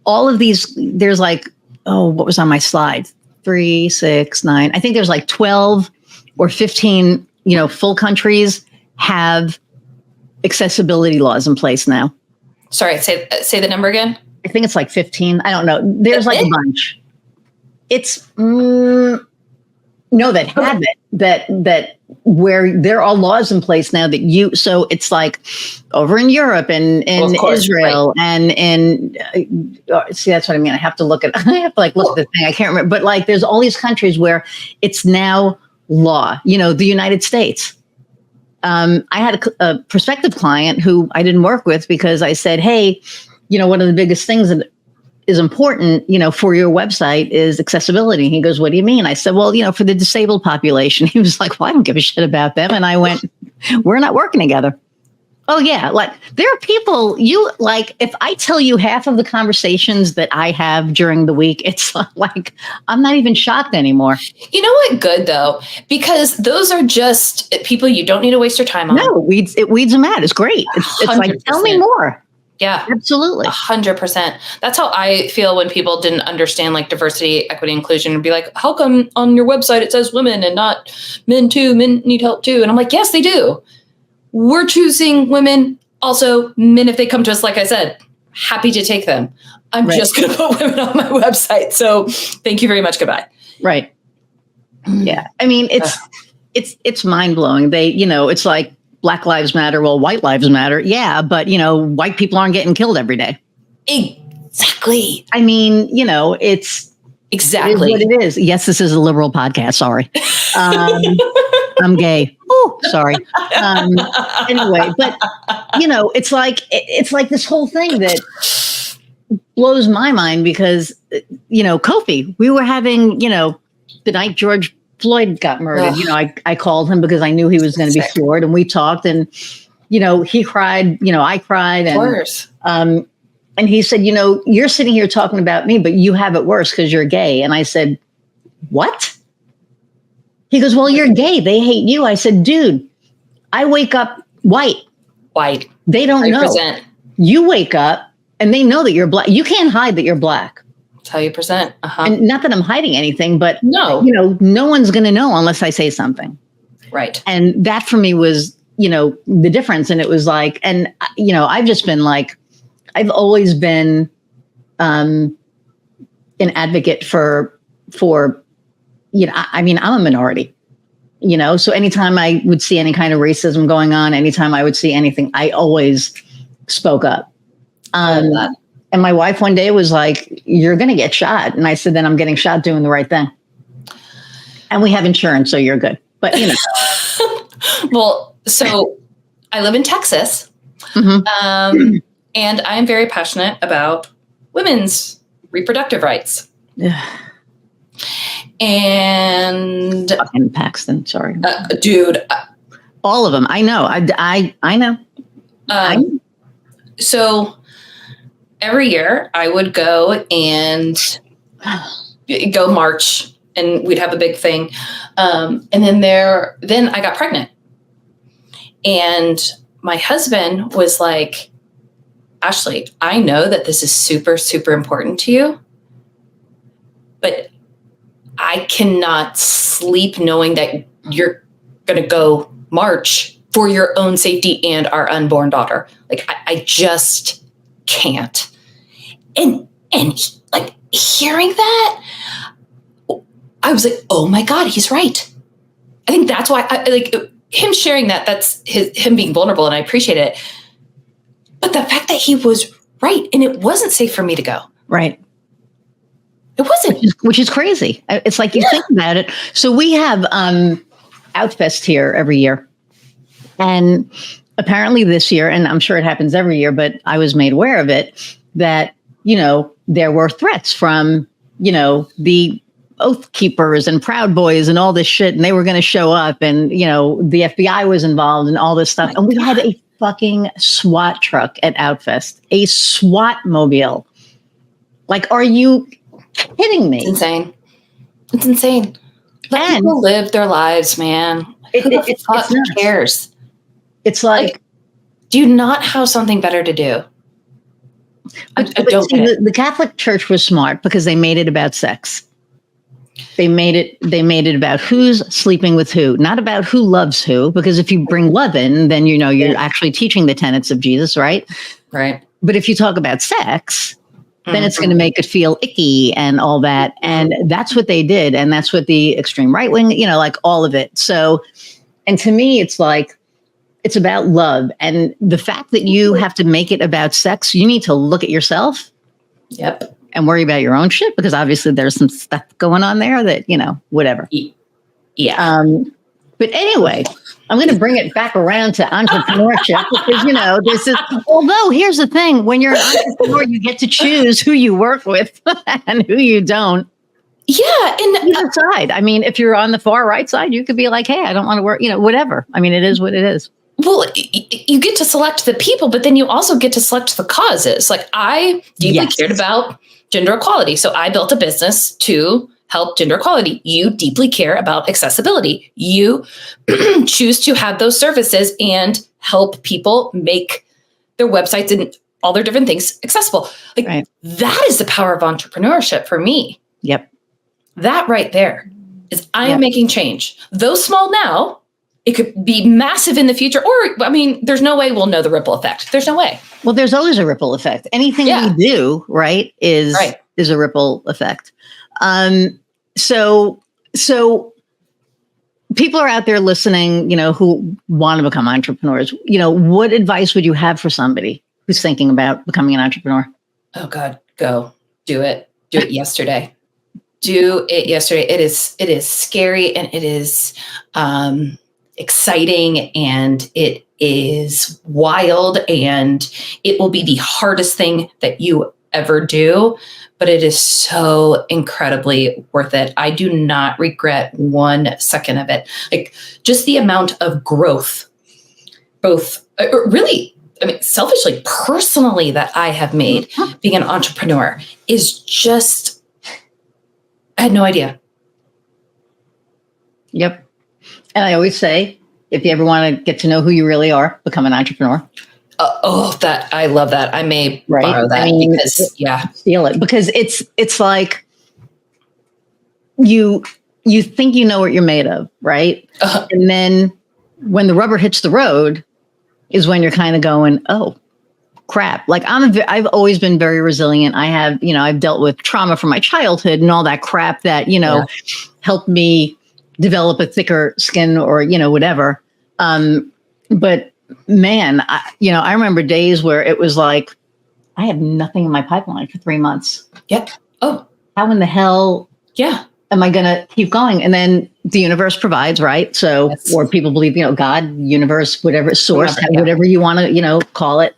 all of these, there's like, what was on my slide? 3, 6, 9. I think there's like 12 or 15, full countries have accessibility laws in place now. Sorry, say the number again. I think it's like 15. I don't know. There's like a bunch. It's that have it, that where there are laws in place now that so it's like over in Europe and in Israel, right. And in see, that's what I mean. I have to look at the thing. I can't remember, but like there's all these countries where it's now law. The United States. I had a prospective client who I didn't work with because I said, hey, one of the biggest things that is important, for your website is accessibility. He goes, what do you mean? I said, well, for the disabled population. He was like, well, I don't give a shit about them. And I went, we're not working together. Oh yeah, like there are people if I tell you half of the conversations that I have during the week, it's like I'm not even shocked anymore. You know what? Good though, because those are just people you don't need to waste your time on. No, it weeds them out. It's great. It's like, tell me more. Yeah, absolutely. 100%. That's how I feel when people didn't understand like diversity, equity, inclusion, and be like, how come on your website it says women and not men too? Men need help too. And I'm like, yes, they do. We're choosing women. Also, men, if they come to us, like I said, happy to take them. I'm just going to put women on my website. So thank you very much. Goodbye. Right. Yeah. I mean, it's mind blowing. It's like Black Lives Matter. Well, white lives matter. Yeah. But, white people aren't getting killed every day. Exactly. I mean, it's exactly what it is. Yes, this is a liberal podcast. Sorry. I'm gay. Oh, sorry. Anyway, but it's like this whole thing that blows my mind because, Kofi, we were having, the night George Floyd got murdered. I called him because I knew he was going to be floored, and we talked, and, he cried, I cried. Of course. And he said, you're sitting here talking about me, but you have it worse because you're gay. And I said, what? He goes, well, you're gay. They hate you. I said, dude, I wake up white. They don't 100%. Know. You wake up and they know that you're black. You can't hide that you're black. Tell you percent. Uh-huh. And not that I'm hiding anything, but no, no one's going to know unless I say something. Right. And that for me was, the difference. And it was like, and, I've just been like, I've always been an advocate for, I'm a minority, so anytime I would see any kind of racism going on, anytime I would see anything, I always spoke up. And my wife one day was like, you're going to get shot. And I said, then I'm getting shot doing the right thing. And we have insurance, so you're good. But, Well, so I live in Texas. Mm-hmm. And I am very passionate about women's reproductive rights. And fucking Paxton, sorry, dude, all of them. I know. I know. So every year I would go and go march, and we'd have a big thing. And then I got pregnant, and my husband was like, Ashley, I know that this is super, super important to you, but I cannot sleep knowing that you're going to go march for your own safety and our unborn daughter. Like, I just can't. And like hearing that, I was like, oh my God, he's right. I think that's why I like him sharing that. That's him being vulnerable, and I appreciate it. But the fact that he was right, and it wasn't safe for me to go. Right. It wasn't. Which is crazy. It's like you think about it. So we have Outfest here every year. And apparently this year, and I'm sure it happens every year, but I was made aware of it, that, there were threats from, the Oath Keepers and Proud Boys and all this shit. And they were going to show up, and, the FBI was involved and all this stuff. And we had a fucking SWAT truck at Outfest, a SWAT mobile. Like, are you kidding me? It's insane. It's insane. Let people live their lives, man. Who the fuck cares? It's like, do you not have something better to do? I don't see, the Catholic Church was smart because they made it about sex. They made it about who's sleeping with who, not about who loves who, because if you bring love in, then you're actually teaching the tenets of Jesus, right? Right. But if you talk about sex, then it's going to make it feel icky and all that. And that's what they did. And that's what the extreme right wing, like all of it. So, and to me, it's like, it's about love. And the fact that you have to make it about sex, you need to look at yourself. Yep. And worry about your own shit, because obviously there's some stuff going on there that, whatever. Yeah. But anyway, I'm going to bring it back around to entrepreneurship because, this is, although here's the thing, when you're an entrepreneur, you get to choose who you work with and who you don't. Yeah. And either side. I mean, if you're on the far right side, you could be like, hey, I don't want to work, whatever. I mean, it is what it is. Well, you get to select the people, but then you also get to select the causes. Like I deeply cared about gender equality. So I built a business to help gender equality. You deeply care about accessibility. You choose to have those services and help people make their websites and all their different things accessible. Like that is the power of entrepreneurship for me. Yep. That right there is I am making change. Though small now, it could be massive in the future. Or, I mean, there's no way we'll know the ripple effect. There's no way. Well, there's always a ripple effect. Anything we do, right, is a ripple effect. So people are out there listening, you know, who want to become entrepreneurs. You know, what advice would you have for somebody who's thinking about becoming an entrepreneur? Oh God, go do it. Do it yesterday. Do it yesterday. It is scary and it is exciting and it is wild and it will be the hardest thing that you ever do, but it is so incredibly worth it. I do not regret 1 second of it. Like just the amount of growth, both really, I mean, selfishly, personally that I have made being an entrepreneur is just, I had no idea. Yep. And I always say, if you ever want to get to know who you really are, become an entrepreneur. That I love that. I may borrow that because steal it because it's like you think you know what you're made of, right? And then when the rubber hits the road is when you're kind of going, oh crap. Like I've always been very resilient. I have, you know, I've dealt with trauma from my childhood and all that crap that, you know, helped me develop a thicker skin or, you know, whatever. But man, I remember days where it was like, I have nothing in my pipeline for 3 months. Yep. Oh, how in the hell am I going to keep going? And then the universe provides, right? So, or people believe, you know, God, universe, whatever, source, whatever you want to, you know, call it.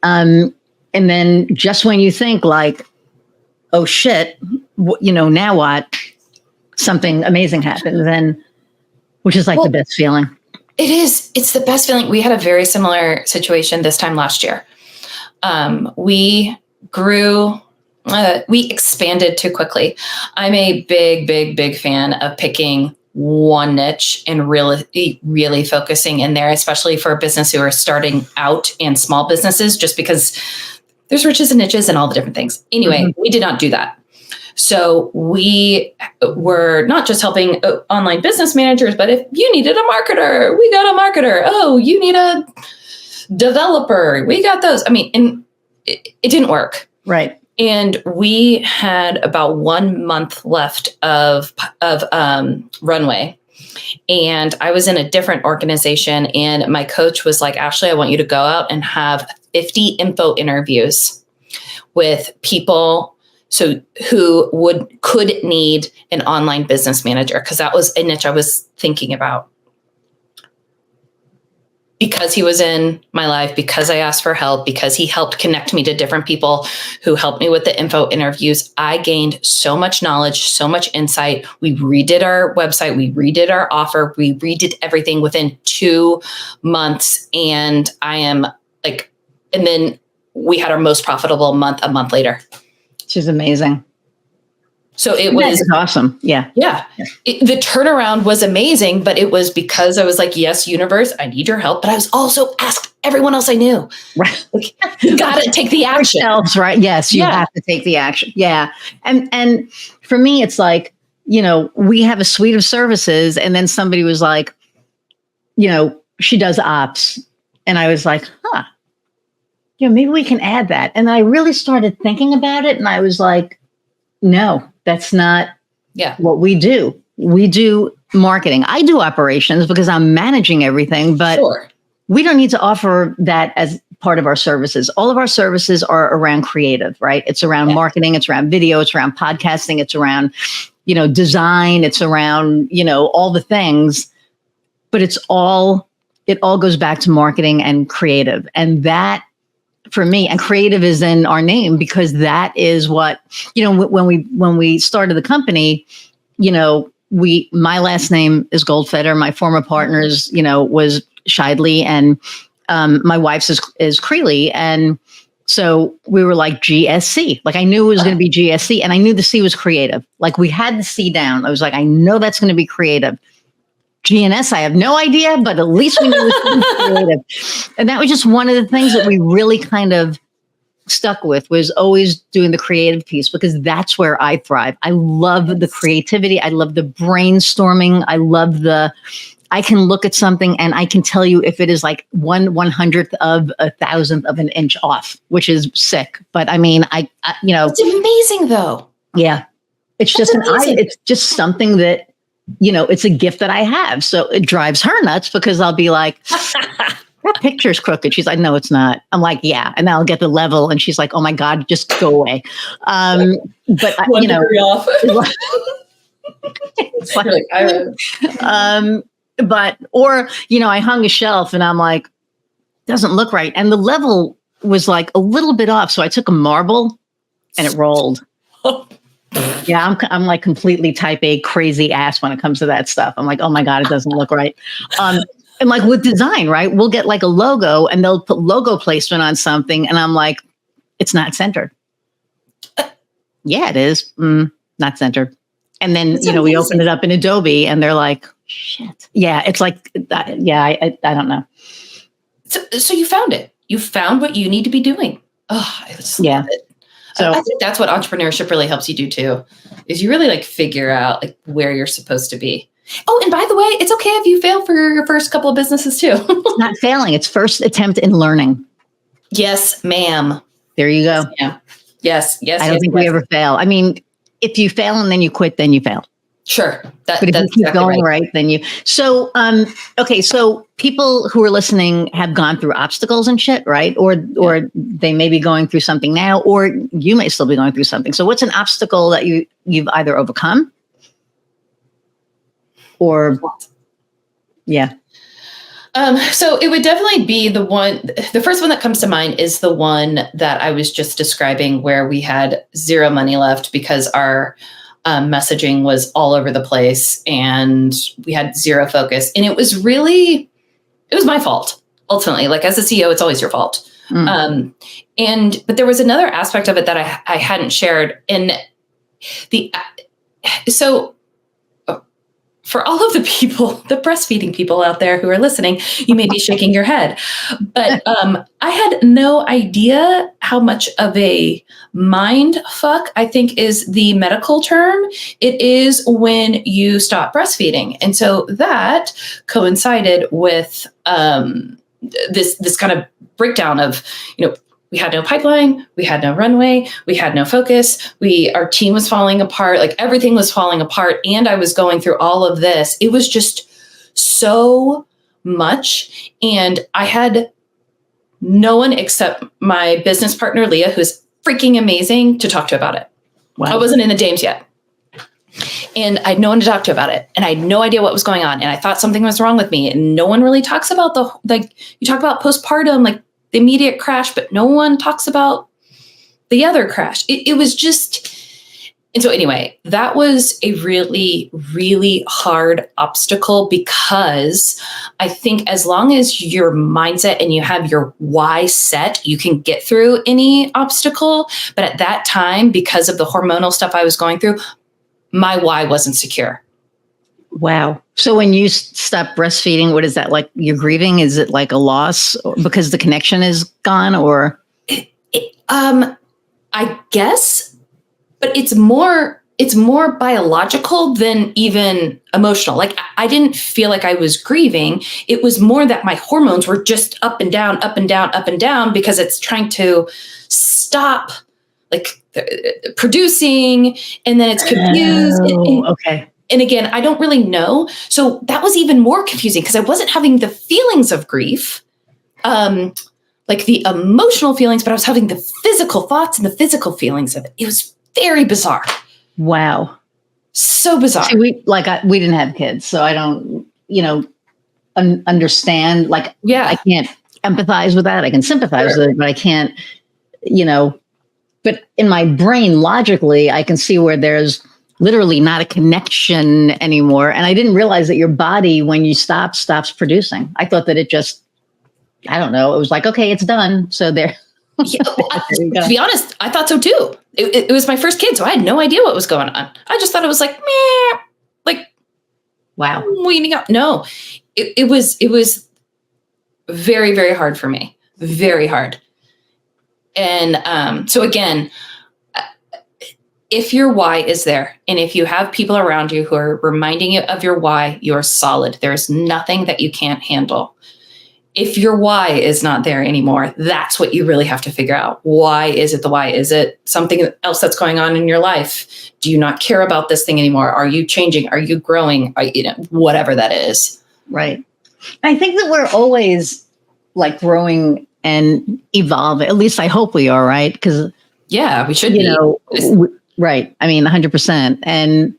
And then just when you think like, oh shit, you know, now what? Something amazing happens, then, which is like the best feeling. It is. It's the best feeling. We had a very similar situation this time last year. We grew, we expanded too quickly. I'm a big fan of picking one niche and really focusing in there, especially for a business who are starting out and small businesses, just because there's riches and niches and all the different things. Anyway, we did not do that. So we were not just helping online business managers, but if you needed a marketer, we got a marketer. Oh, you need a developer, we got those. I mean, and it didn't work. Right. And we had about 1 month left of runway. And I was in a different organization and my coach was like, Ashley, I want you to go out and have 50 info interviews with people who could need an online business manager, because that was a niche I was thinking about. Because he was in my life, because I asked for help, because he helped connect me to different people who helped me with the info interviews, I gained so much knowledge, so much insight. We redid our website, we redid our offer, we redid everything within 2 months. And and then we had our most profitable month a month later. She's amazing. So it was awesome. Yeah. The turnaround was amazing, but it was because I was like, yes, universe, I need your help. But I was also asked everyone else I knew. Right. Like, you got to take the action. Yourselves, right. Yes. You have to take the action. Yeah. And for me, it's like, you know, we have a suite of services and then somebody was like, you know, she does ops. And I was like, you know, maybe we can add that. And I really started thinking about it. And I was like, no, that's not what we do. We do marketing. I do operations because I'm managing everything, but we don't need to offer that as part of our services. All of our services are around creative, right? It's around marketing. It's around video. It's around podcasting. It's around, you know, design. It's around, you know, all the things, but it all goes back to marketing and creative. And that, for me, and creative is in our name because that is what, you know, when we started the company, you know, my last name is Goldfeder. My former partner's, you know, was Shidley, and my wife's is Creeley. And so we were like GSC. Like I knew it was going to be GSC, and I knew the C was creative. Like we had the C down. I was like, I know that's going to be creative. GNS, I have no idea, but at least we knew it was going to be creative. And that was just one of the things that we really kind of stuck with, was always doing the creative piece, because that's where I thrive. I love the creativity. I love the brainstorming. I can look at something and I can tell you if it is like 1/100th of a thousandth of an inch off, which is sick. But I mean, I it's amazing though. Yeah. It's just it's just something that, it's a gift that I have. So it drives her nuts, because I'll be like, that picture's crooked. She's like, no, it's not. I'm like, yeah. And then I'll get the level. And she's like, oh my God, just go away. But One degree off. It's like, I hung a shelf and I'm like, doesn't look right. And the level was like a little bit off. So I took a marble and it rolled. Yeah, I'm like completely type A crazy ass when it comes to that stuff. I'm like, oh my God, it doesn't look right. And like with design, right? We'll get like a logo and they'll put logo placement on something. And I'm like, it's not centered. Yeah, it is. Not centered. And then, we open it up in Adobe and they're like, shit. Yeah, it's like, I don't know. So you found it. You found what you need to be doing. Oh, I just love it. So I think that's what entrepreneurship really helps you do too, is you really like figure out like where you're supposed to be. Oh, and by the way, it's okay if you fail for your first couple of businesses too. It's not failing. It's first attempt in learning. Yes, ma'am. There you go. Yeah. Yes. I don't think we ever fail. I mean, if you fail and then you quit, then you fail. Sure. But if you keep exactly going right, then you. So, okay. So people who are listening have gone through obstacles and shit, right? Or they may be going through something now, or you may still be going through something. So what's an obstacle that you've either overcome or, yeah. So it would definitely be the first one that comes to mind is the one that I was just describing, where we had zero money left because our messaging was all over the place and we had zero focus. And it was my fault ultimately. Like as a CEO, it's always your fault. But there was another aspect of it that I hadn't shared. And for all of the people, the breastfeeding people out there who are listening, you may be shaking your head, but I had no idea how much of a mind fuck, I think is the medical term, it is when you stop breastfeeding. And so that coincided with this kind of breakdown of, we had no pipeline, we had no runway, we had no focus, our team was falling apart, like everything was falling apart. And I was going through all of this. It was just so much. And I had no one except my business partner, Leah, who's freaking amazing, to talk to about it. Wow. I wasn't in the Dames yet. And I had no one to talk to about it. And I had no idea what was going on. And I thought something was wrong with me. And no one really talks about you talk about postpartum, like the immediate crash, but no one talks about the other crash. It was just, and so anyway, that was a really, really hard obstacle, because I think as long as your mindset and you have your why set, you can get through any obstacle. But at that time, because of the hormonal stuff I was going through, my why wasn't secure. Wow. So when you stop breastfeeding, what is that like? You're grieving? Is it like a loss because the connection is gone, or? I guess, but it's more biological than even emotional. Like I didn't feel like I was grieving. It was more that my hormones were just up and down, up and down, up and down, because it's trying to stop like producing, and then it's confused. Okay. And again, I don't really know. So that was even more confusing, because I wasn't having the feelings of grief, like the emotional feelings, but I was having the physical thoughts and the physical feelings of it. It was very bizarre. Wow. So bizarre. See, we didn't have kids, so I don't, understand. Like, yeah, I can't empathize with that. I can sympathize with it, but I can't, but in my brain, logically, I can see where there's literally not a connection anymore. And I didn't realize that your body, when you stops producing. I thought that it just, I don't know. It was like, okay, it's done. So there. Yeah, well, to be honest, I thought so too. It was my first kid, so I had no idea what was going on. I just thought it was like, meh, like, wow, weaning out. No, it was very, very hard for me, very hard. And so again, if your why is there, and if you have people around you who are reminding you of your why, you're solid. There's nothing that you can't handle. If your why is not there anymore, that's what you really have to figure out. Why is it the why? Is it something else that's going on in your life? Do you not care about this thing anymore? Are you changing? Are you growing? Whatever that is. Right. I think that we're always like growing and evolving. At least I hope we are, right? Because yeah, we should be. Right. I mean, 100%. And,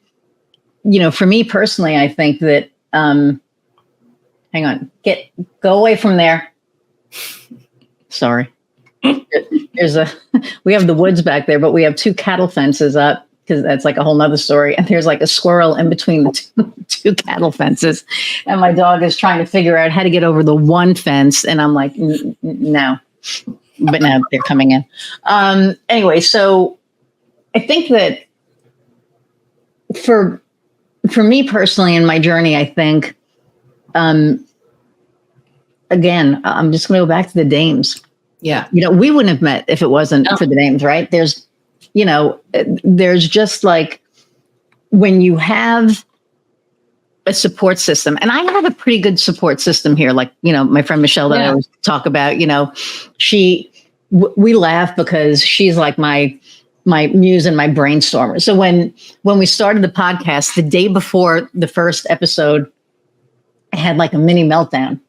for me personally, I think that, hang on, go away from there. Sorry. We have the woods back there, but we have 2 cattle fences up because that's like a whole nother story. And there's like a squirrel in between the two cattle fences. And my dog is trying to figure out how to get over the one fence. And I'm like, no, but now they're coming in. Anyway, so I think that for me personally in my journey, I think, again, I'm just going to go back to the Dames. Yeah. We wouldn't have met if it wasn't for the Dames, right? There's just like when you have a support system, and I have a pretty good support system here. Like, my friend Michelle that I always talk about, we laugh because she's like my muse and my brainstormer. So when we started the podcast, the day before the first episode, I had like a mini meltdown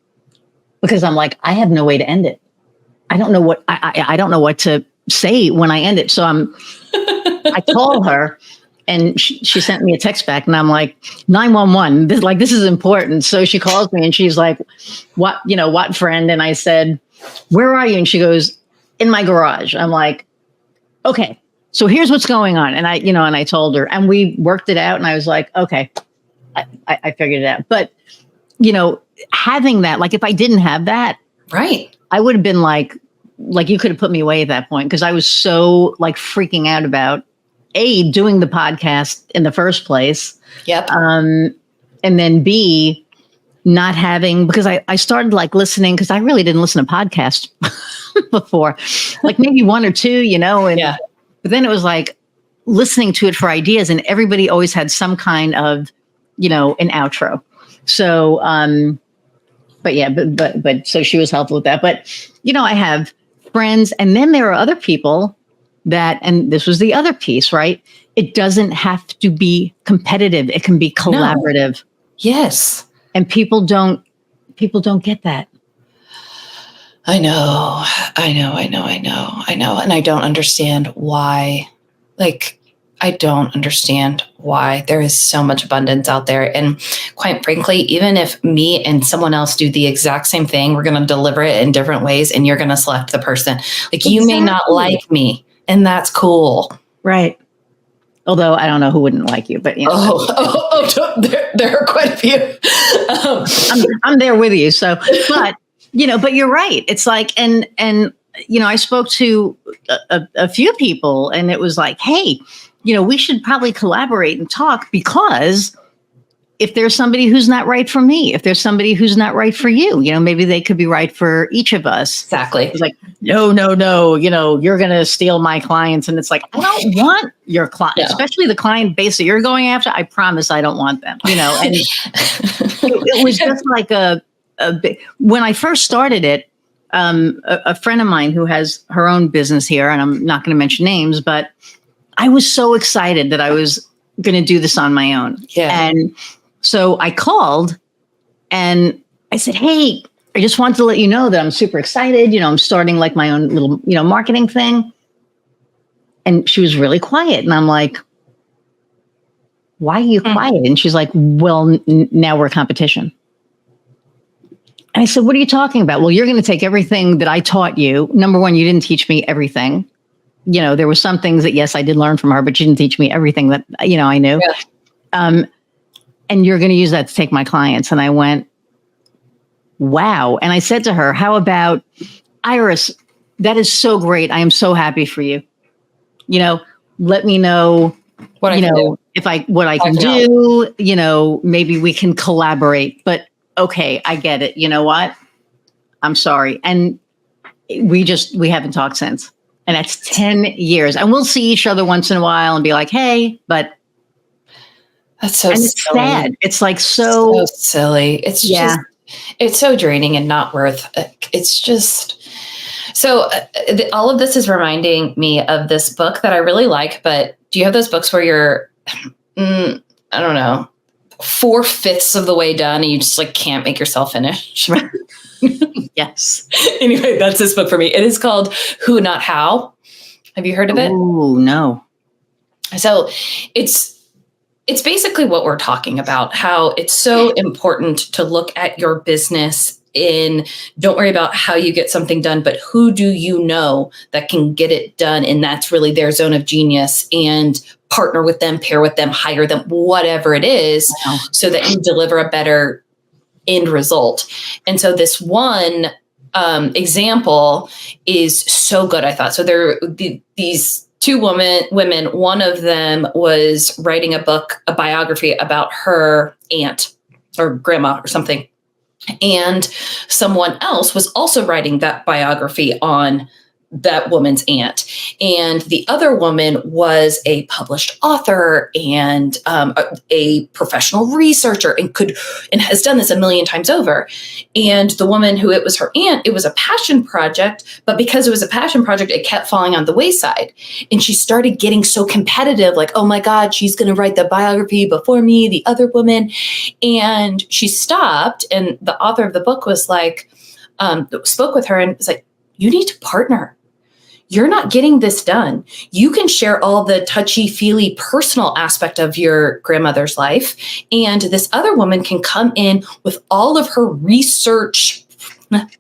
because I'm like, I have no way to end it. I don't know what I don't know what to say when I end it. So I call her and she sent me a text back and I'm like, 911, this is important. So she calls me and she's like, what friend? And I said, where are you? And she goes, in my garage. I'm like, okay, so here's what's going on. And I told her and we worked it out and I was like, okay, I figured it out. But, having that, like if I didn't have that, right, I would have been like you could have put me away at that point because I was so like freaking out about doing the podcast in the first place. Yep. And then B, not having, because I started like listening because I really didn't listen to podcasts before, like maybe 1 or 2, and but then it was like listening to it for ideas, and everybody always had some kind of, an outro. So, but so she was helpful with that. But, I have friends, and then there are other people that, and this was the other piece, right? It doesn't have to be competitive. It can be collaborative. No. Yes. And people don't get that. I know. And I don't understand why, I don't understand why there is so much abundance out there. And quite frankly, even if me and someone else do the exact same thing, we're going to deliver it in different ways and you're going to select the person. Exactly. You may not like me and that's cool. Right. Although I don't know who wouldn't like you, but there are quite a few. I'm there with you. So, but you're right. It's like, and I spoke to a few people and it was like, hey, we should probably collaborate and talk because if there's somebody who's not right for me, if there's somebody who's not right for you, maybe they could be right for each of us. Exactly. It's like, no, you're going to steal my clients. And it's like, I don't want your client, especially the client base that you're going after. I promise I don't want them, and it was just like when I first started it, a friend of mine who has her own business here, and I'm not going to mention names, but I was so excited that I was going to do this on my own. Yeah. And so I called and I said, hey, I just wanted to let you know that I'm super excited. I'm starting like my own little, marketing thing. And she was really quiet. And I'm like, why are you quiet? And she's like, well, now we're competition. And I said, what are you talking about? Well, you're going to take everything that I taught you. Number one, you didn't teach me everything. there were some things that, yes, I did learn from her, but she didn't teach me everything that, I knew. Yeah. And you're going to use that to take my clients. And I went, wow. And I said to her, how about Iris? That is so great. I am so happy for you. Let me know What I can do. what I can do. Maybe we can collaborate. But okay, I get it. You know what? I'm sorry. And we haven't talked since. And that's 10 years. And we'll see each other once in a while and be like, hey, but that's so it's silly. sad. It's like so silly. It's just, it's so draining and not worth it. It's just, so all of this is reminding me of this book that I really like, but do you have those books where you're, I don't know, 4/5 of the way done and you just like can't make yourself finish? Yes. Anyway, that's this book for me. It is called Who Not How. Have you heard of it? Oh, no. So it's basically what we're talking about, how it's so important to look at your business don't worry about how you get something done, but who do you know that can get it done? And that's really their zone of genius, and partner with them, pair with them, hire them, whatever it is, so that you deliver a better end result. And so this one example is so good, I thought. So these two women, one of them was writing a biography about her aunt or grandma or something. And someone else was also writing that biography on that woman's aunt. And the other woman was a published author and a professional researcher and has done this a million times over. And the woman who it was her aunt, it was a passion project, but because it was a passion project, it kept falling on the wayside. And she started getting so competitive, like, oh my God, she's going to write the biography before me, the other woman. And she stopped. And the author of the book was like, spoke with her and was like, you need to partner. You're not getting this done. You can share all the touchy-feely personal aspect of your grandmother's life, and this other woman can come in with all of her research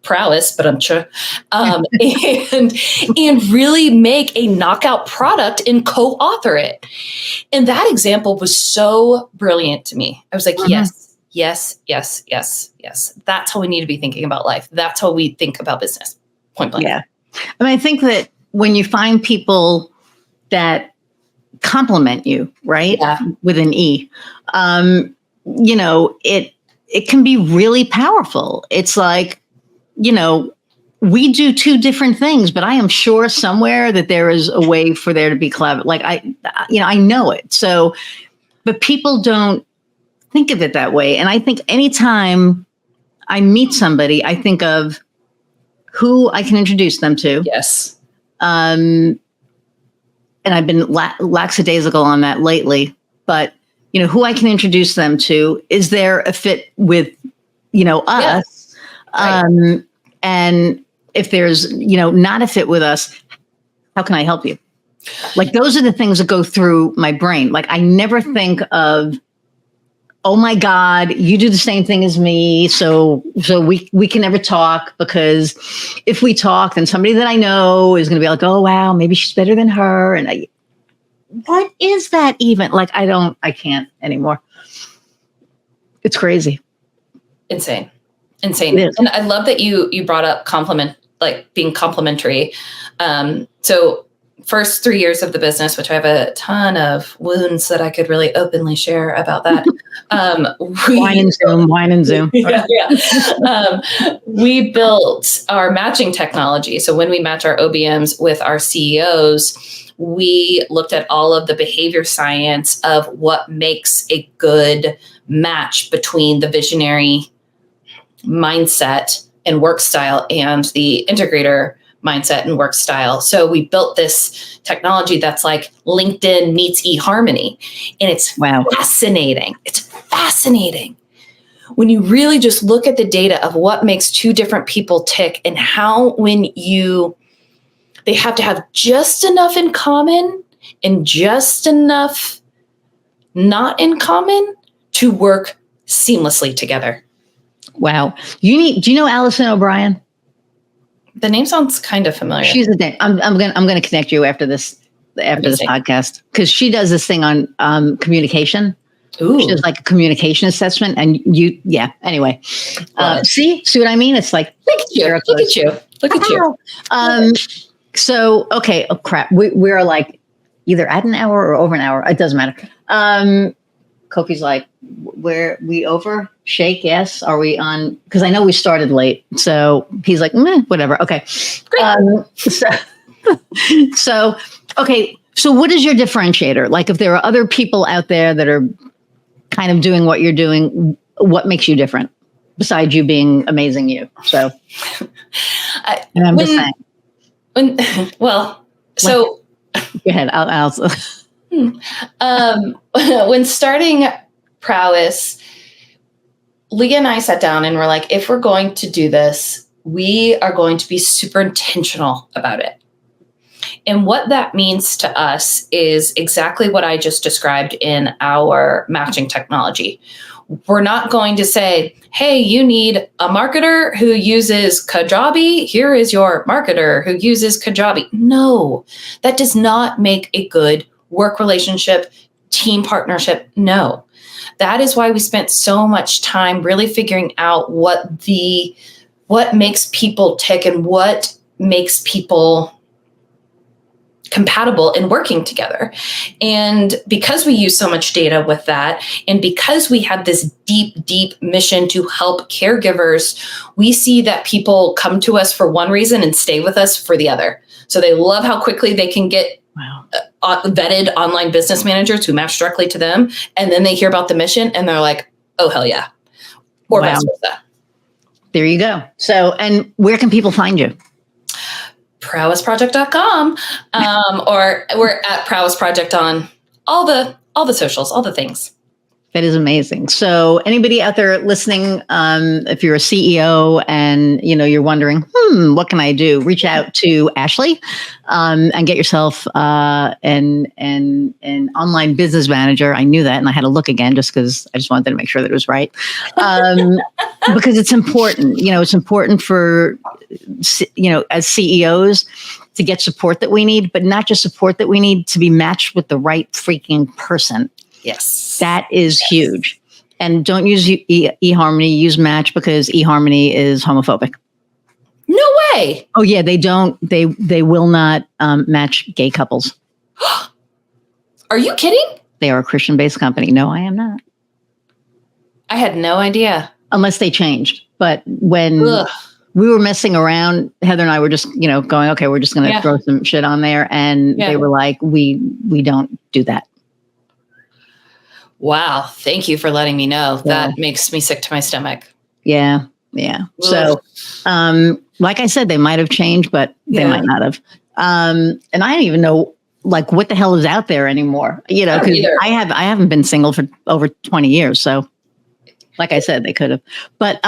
prowess, but I'm sure, and really make a knockout product and co-author it. And that example was so brilliant to me. I was like, yes. That's how we need to be thinking about life. That's how we think about business. Point blank. Yeah. I mean, I think that when you find people that compliment you, right? Yeah. With an E, it can be really powerful. It's like, we do two different things, but I am sure somewhere that there is a way for there to be collaboration. Like I know it. So, but people don't think of it that way. And I think anytime I meet somebody, I think of who I can introduce them to. Yes. And I've been lackadaisical on that lately, but who I can introduce them to. Is there a fit with, us? Yes. Right. And if there's, not a fit with us, how can I help you? Like, those are the things that go through my brain. Like, I never think of, oh my God, you do the same thing as me. So we can never talk, because if we talk, then somebody that I know is going to be like, oh, wow, maybe she's better than her. And what is that even? Like, I can't anymore. It's crazy. Insane. And I love that you brought up being complimentary. So first 3 years of the business, which I have a ton of wounds that I could really openly share about that. Wine and Zoom. Yeah. We built our matching technology. So when we match our OBMs with our CEOs, we looked at all of the behavior science of what makes a good match between the visionary mindset and work style and the integrator mindset and work style. So we built this technology that's like LinkedIn meets eHarmony. And it's fascinating. It's fascinating when you really just look at the data of what makes two different people tick, and how they have to have just enough in common and just enough not in common to work seamlessly together. Wow. Do you know Allison O'Brien? The name sounds kind of familiar. She's a dame. I'm gonna connect you after this podcast, because she does this thing on communication. Ooh. She does like a communication assessment, and anyway. See what I mean? It's like, look at you. So, okay. Oh crap. We're like either at an hour or over an hour. It doesn't matter. Kofi's like, where we over? Shake, yes. Are we on? Because I know we started late. So he's like, whatever. Okay. So, okay. So what is your differentiator? Like, if there are other people out there that are kind of doing what you're doing, what makes you different besides you being amazing you? So I'm just saying. Go ahead. I'll when starting Prowess, Leah and I sat down and we're like, if we're going to do this, we are going to be super intentional about it. And what that means to us is exactly what I just described in our matching technology. We're not going to say, hey, you need a marketer who uses Kajabi. Here is your marketer who uses Kajabi. No, that does not make a good work relationship, team partnership. No, that is why we spent so much time really figuring out what makes people tick and what makes people compatible in working together. And because we use so much data with that, and because we had this deep mission to help caregivers, we see that people come to us for one reason and stay with us for the other. So they love how quickly they can get vetted online business managers who match directly to them. And then they hear about the mission and they're like, oh, hell yeah. Or vice versa. There you go. So, and where can people find you? prowessproject.com, or we're at Prowess Project on all the socials, all the things. That is amazing. So anybody out there listening, if you're a CEO and you're wondering, what can I do? Reach out to Ashley and get yourself an online business manager. I knew that, and I had to look again just because I just wanted to make sure that it was right. Because it's important. It's important for as CEOs to get support that we need, but not just support that we need, to be matched with the right freaking person. Yes. That is huge. And don't use eHarmony, use Match, because eHarmony is homophobic. No way. Oh yeah, they don't. They will not match gay couples. Are you kidding? They are a Christian-based company. No, I am not. I had no idea. Unless they changed. But when we were messing around, Heather and I were just, going, okay, we're just going to throw some shit on there. And they were like, we don't do that. Wow. Thank you for letting me know. Yeah. That makes me sick to my stomach. Yeah. Yeah. Ugh. So, like I said, they might have changed, but they might not have. And I don't even know, like, what the hell is out there anymore, because I haven't been single for over 20 years. So like I said, they could have, but,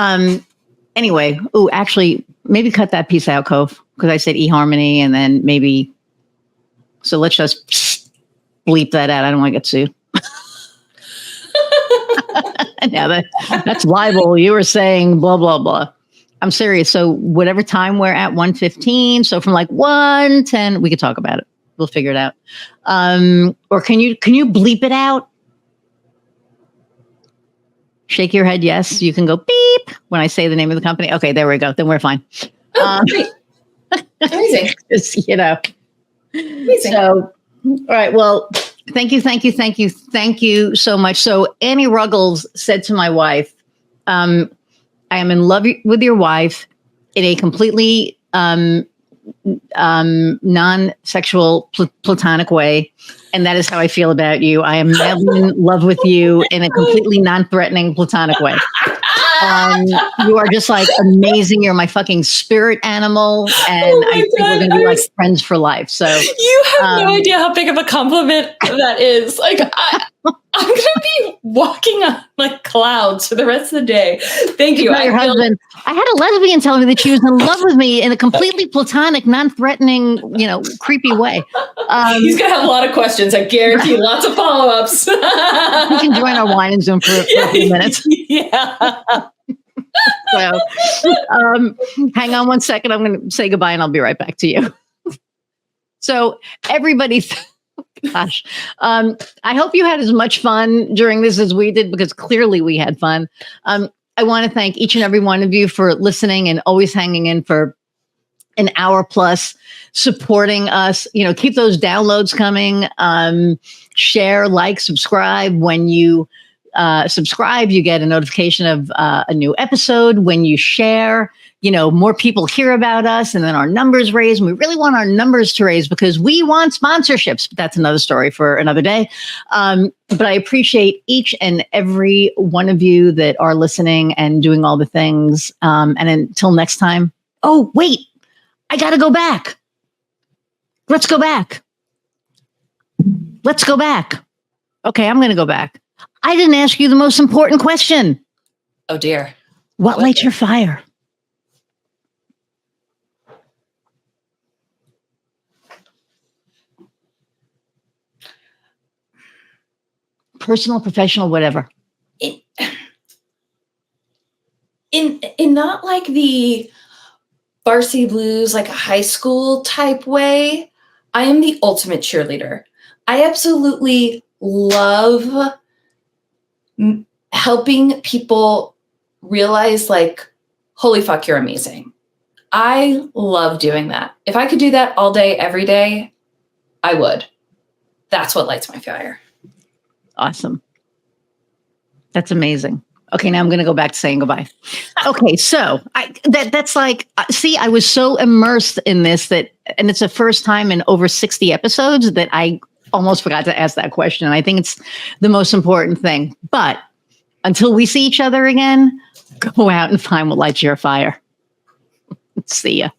anyway, actually maybe cut that piece out, Cove, because I said eHarmony and then maybe, so let's just bleep that out. I don't want to get sued. Yeah, that's libel. You were saying blah, blah, blah. I'm serious. So whatever time we're at, 1:15. So from like 1:10, we could talk about it. We'll figure it out. Or can you bleep it out? Shake your head. Yes, you can go beep when I say the name of the company. Okay, there we go. Then we're fine. Amazing. Just, Amazing. So, all right. Well, thank you so much. So Annie Ruggles said to my wife, I am in love with your wife in a completely non-sexual platonic way. And that is how I feel about you. I am madly in love with you in a completely non-threatening platonic way. You are just like amazing. You're my fucking spirit animal. And I think we're going to be like friends for life. So you have no idea how big of a compliment that is. Like, I'm going to be walking on like clouds for the rest of the day. Thank you. Your husband. I had a lesbian tell me that she was in love with me in a completely platonic, non-threatening, creepy way. He's going to have a lot of questions. I guarantee lots of follow-ups. You can join our wine and Zoom for a few minutes. Yeah. So hang on one second. I'm going to say goodbye and I'll be right back to you. So everybody, gosh, I hope you had as much fun during this as we did, because clearly we had fun. I want to thank each and every one of you for listening and always hanging in for an hour plus, supporting us. You know, keep those downloads coming. Share, like, subscribe. When you subscribe, you get a notification of a new episode. When you share, you know, more people hear about us, and then our numbers raise. And we really want our numbers to raise because we want sponsorships. But that's another story for another day. But I appreciate each and every one of you that are listening and doing all the things. And until next time. Oh, wait, I got to go back. Let's go back. Let's go back. Okay, I'm going to go back. I didn't ask you the most important question. Oh, dear. What lights your fire? Personal, professional, whatever. In not like the varsity blues, like a high school type way, I am the ultimate cheerleader. I absolutely love helping people realize, like, holy fuck, you're amazing. I love doing that. If I could do that all day, every day, I would. That's what lights my fire. Awesome. That's amazing. Okay, now I'm going to go back to saying goodbye. Okay, so that's like, see, I was so immersed in this that, and it's the first time in over 60 episodes that I almost forgot to ask that question. I think it's the most important thing. But until we see each other again, go out and find what lights your fire. See ya.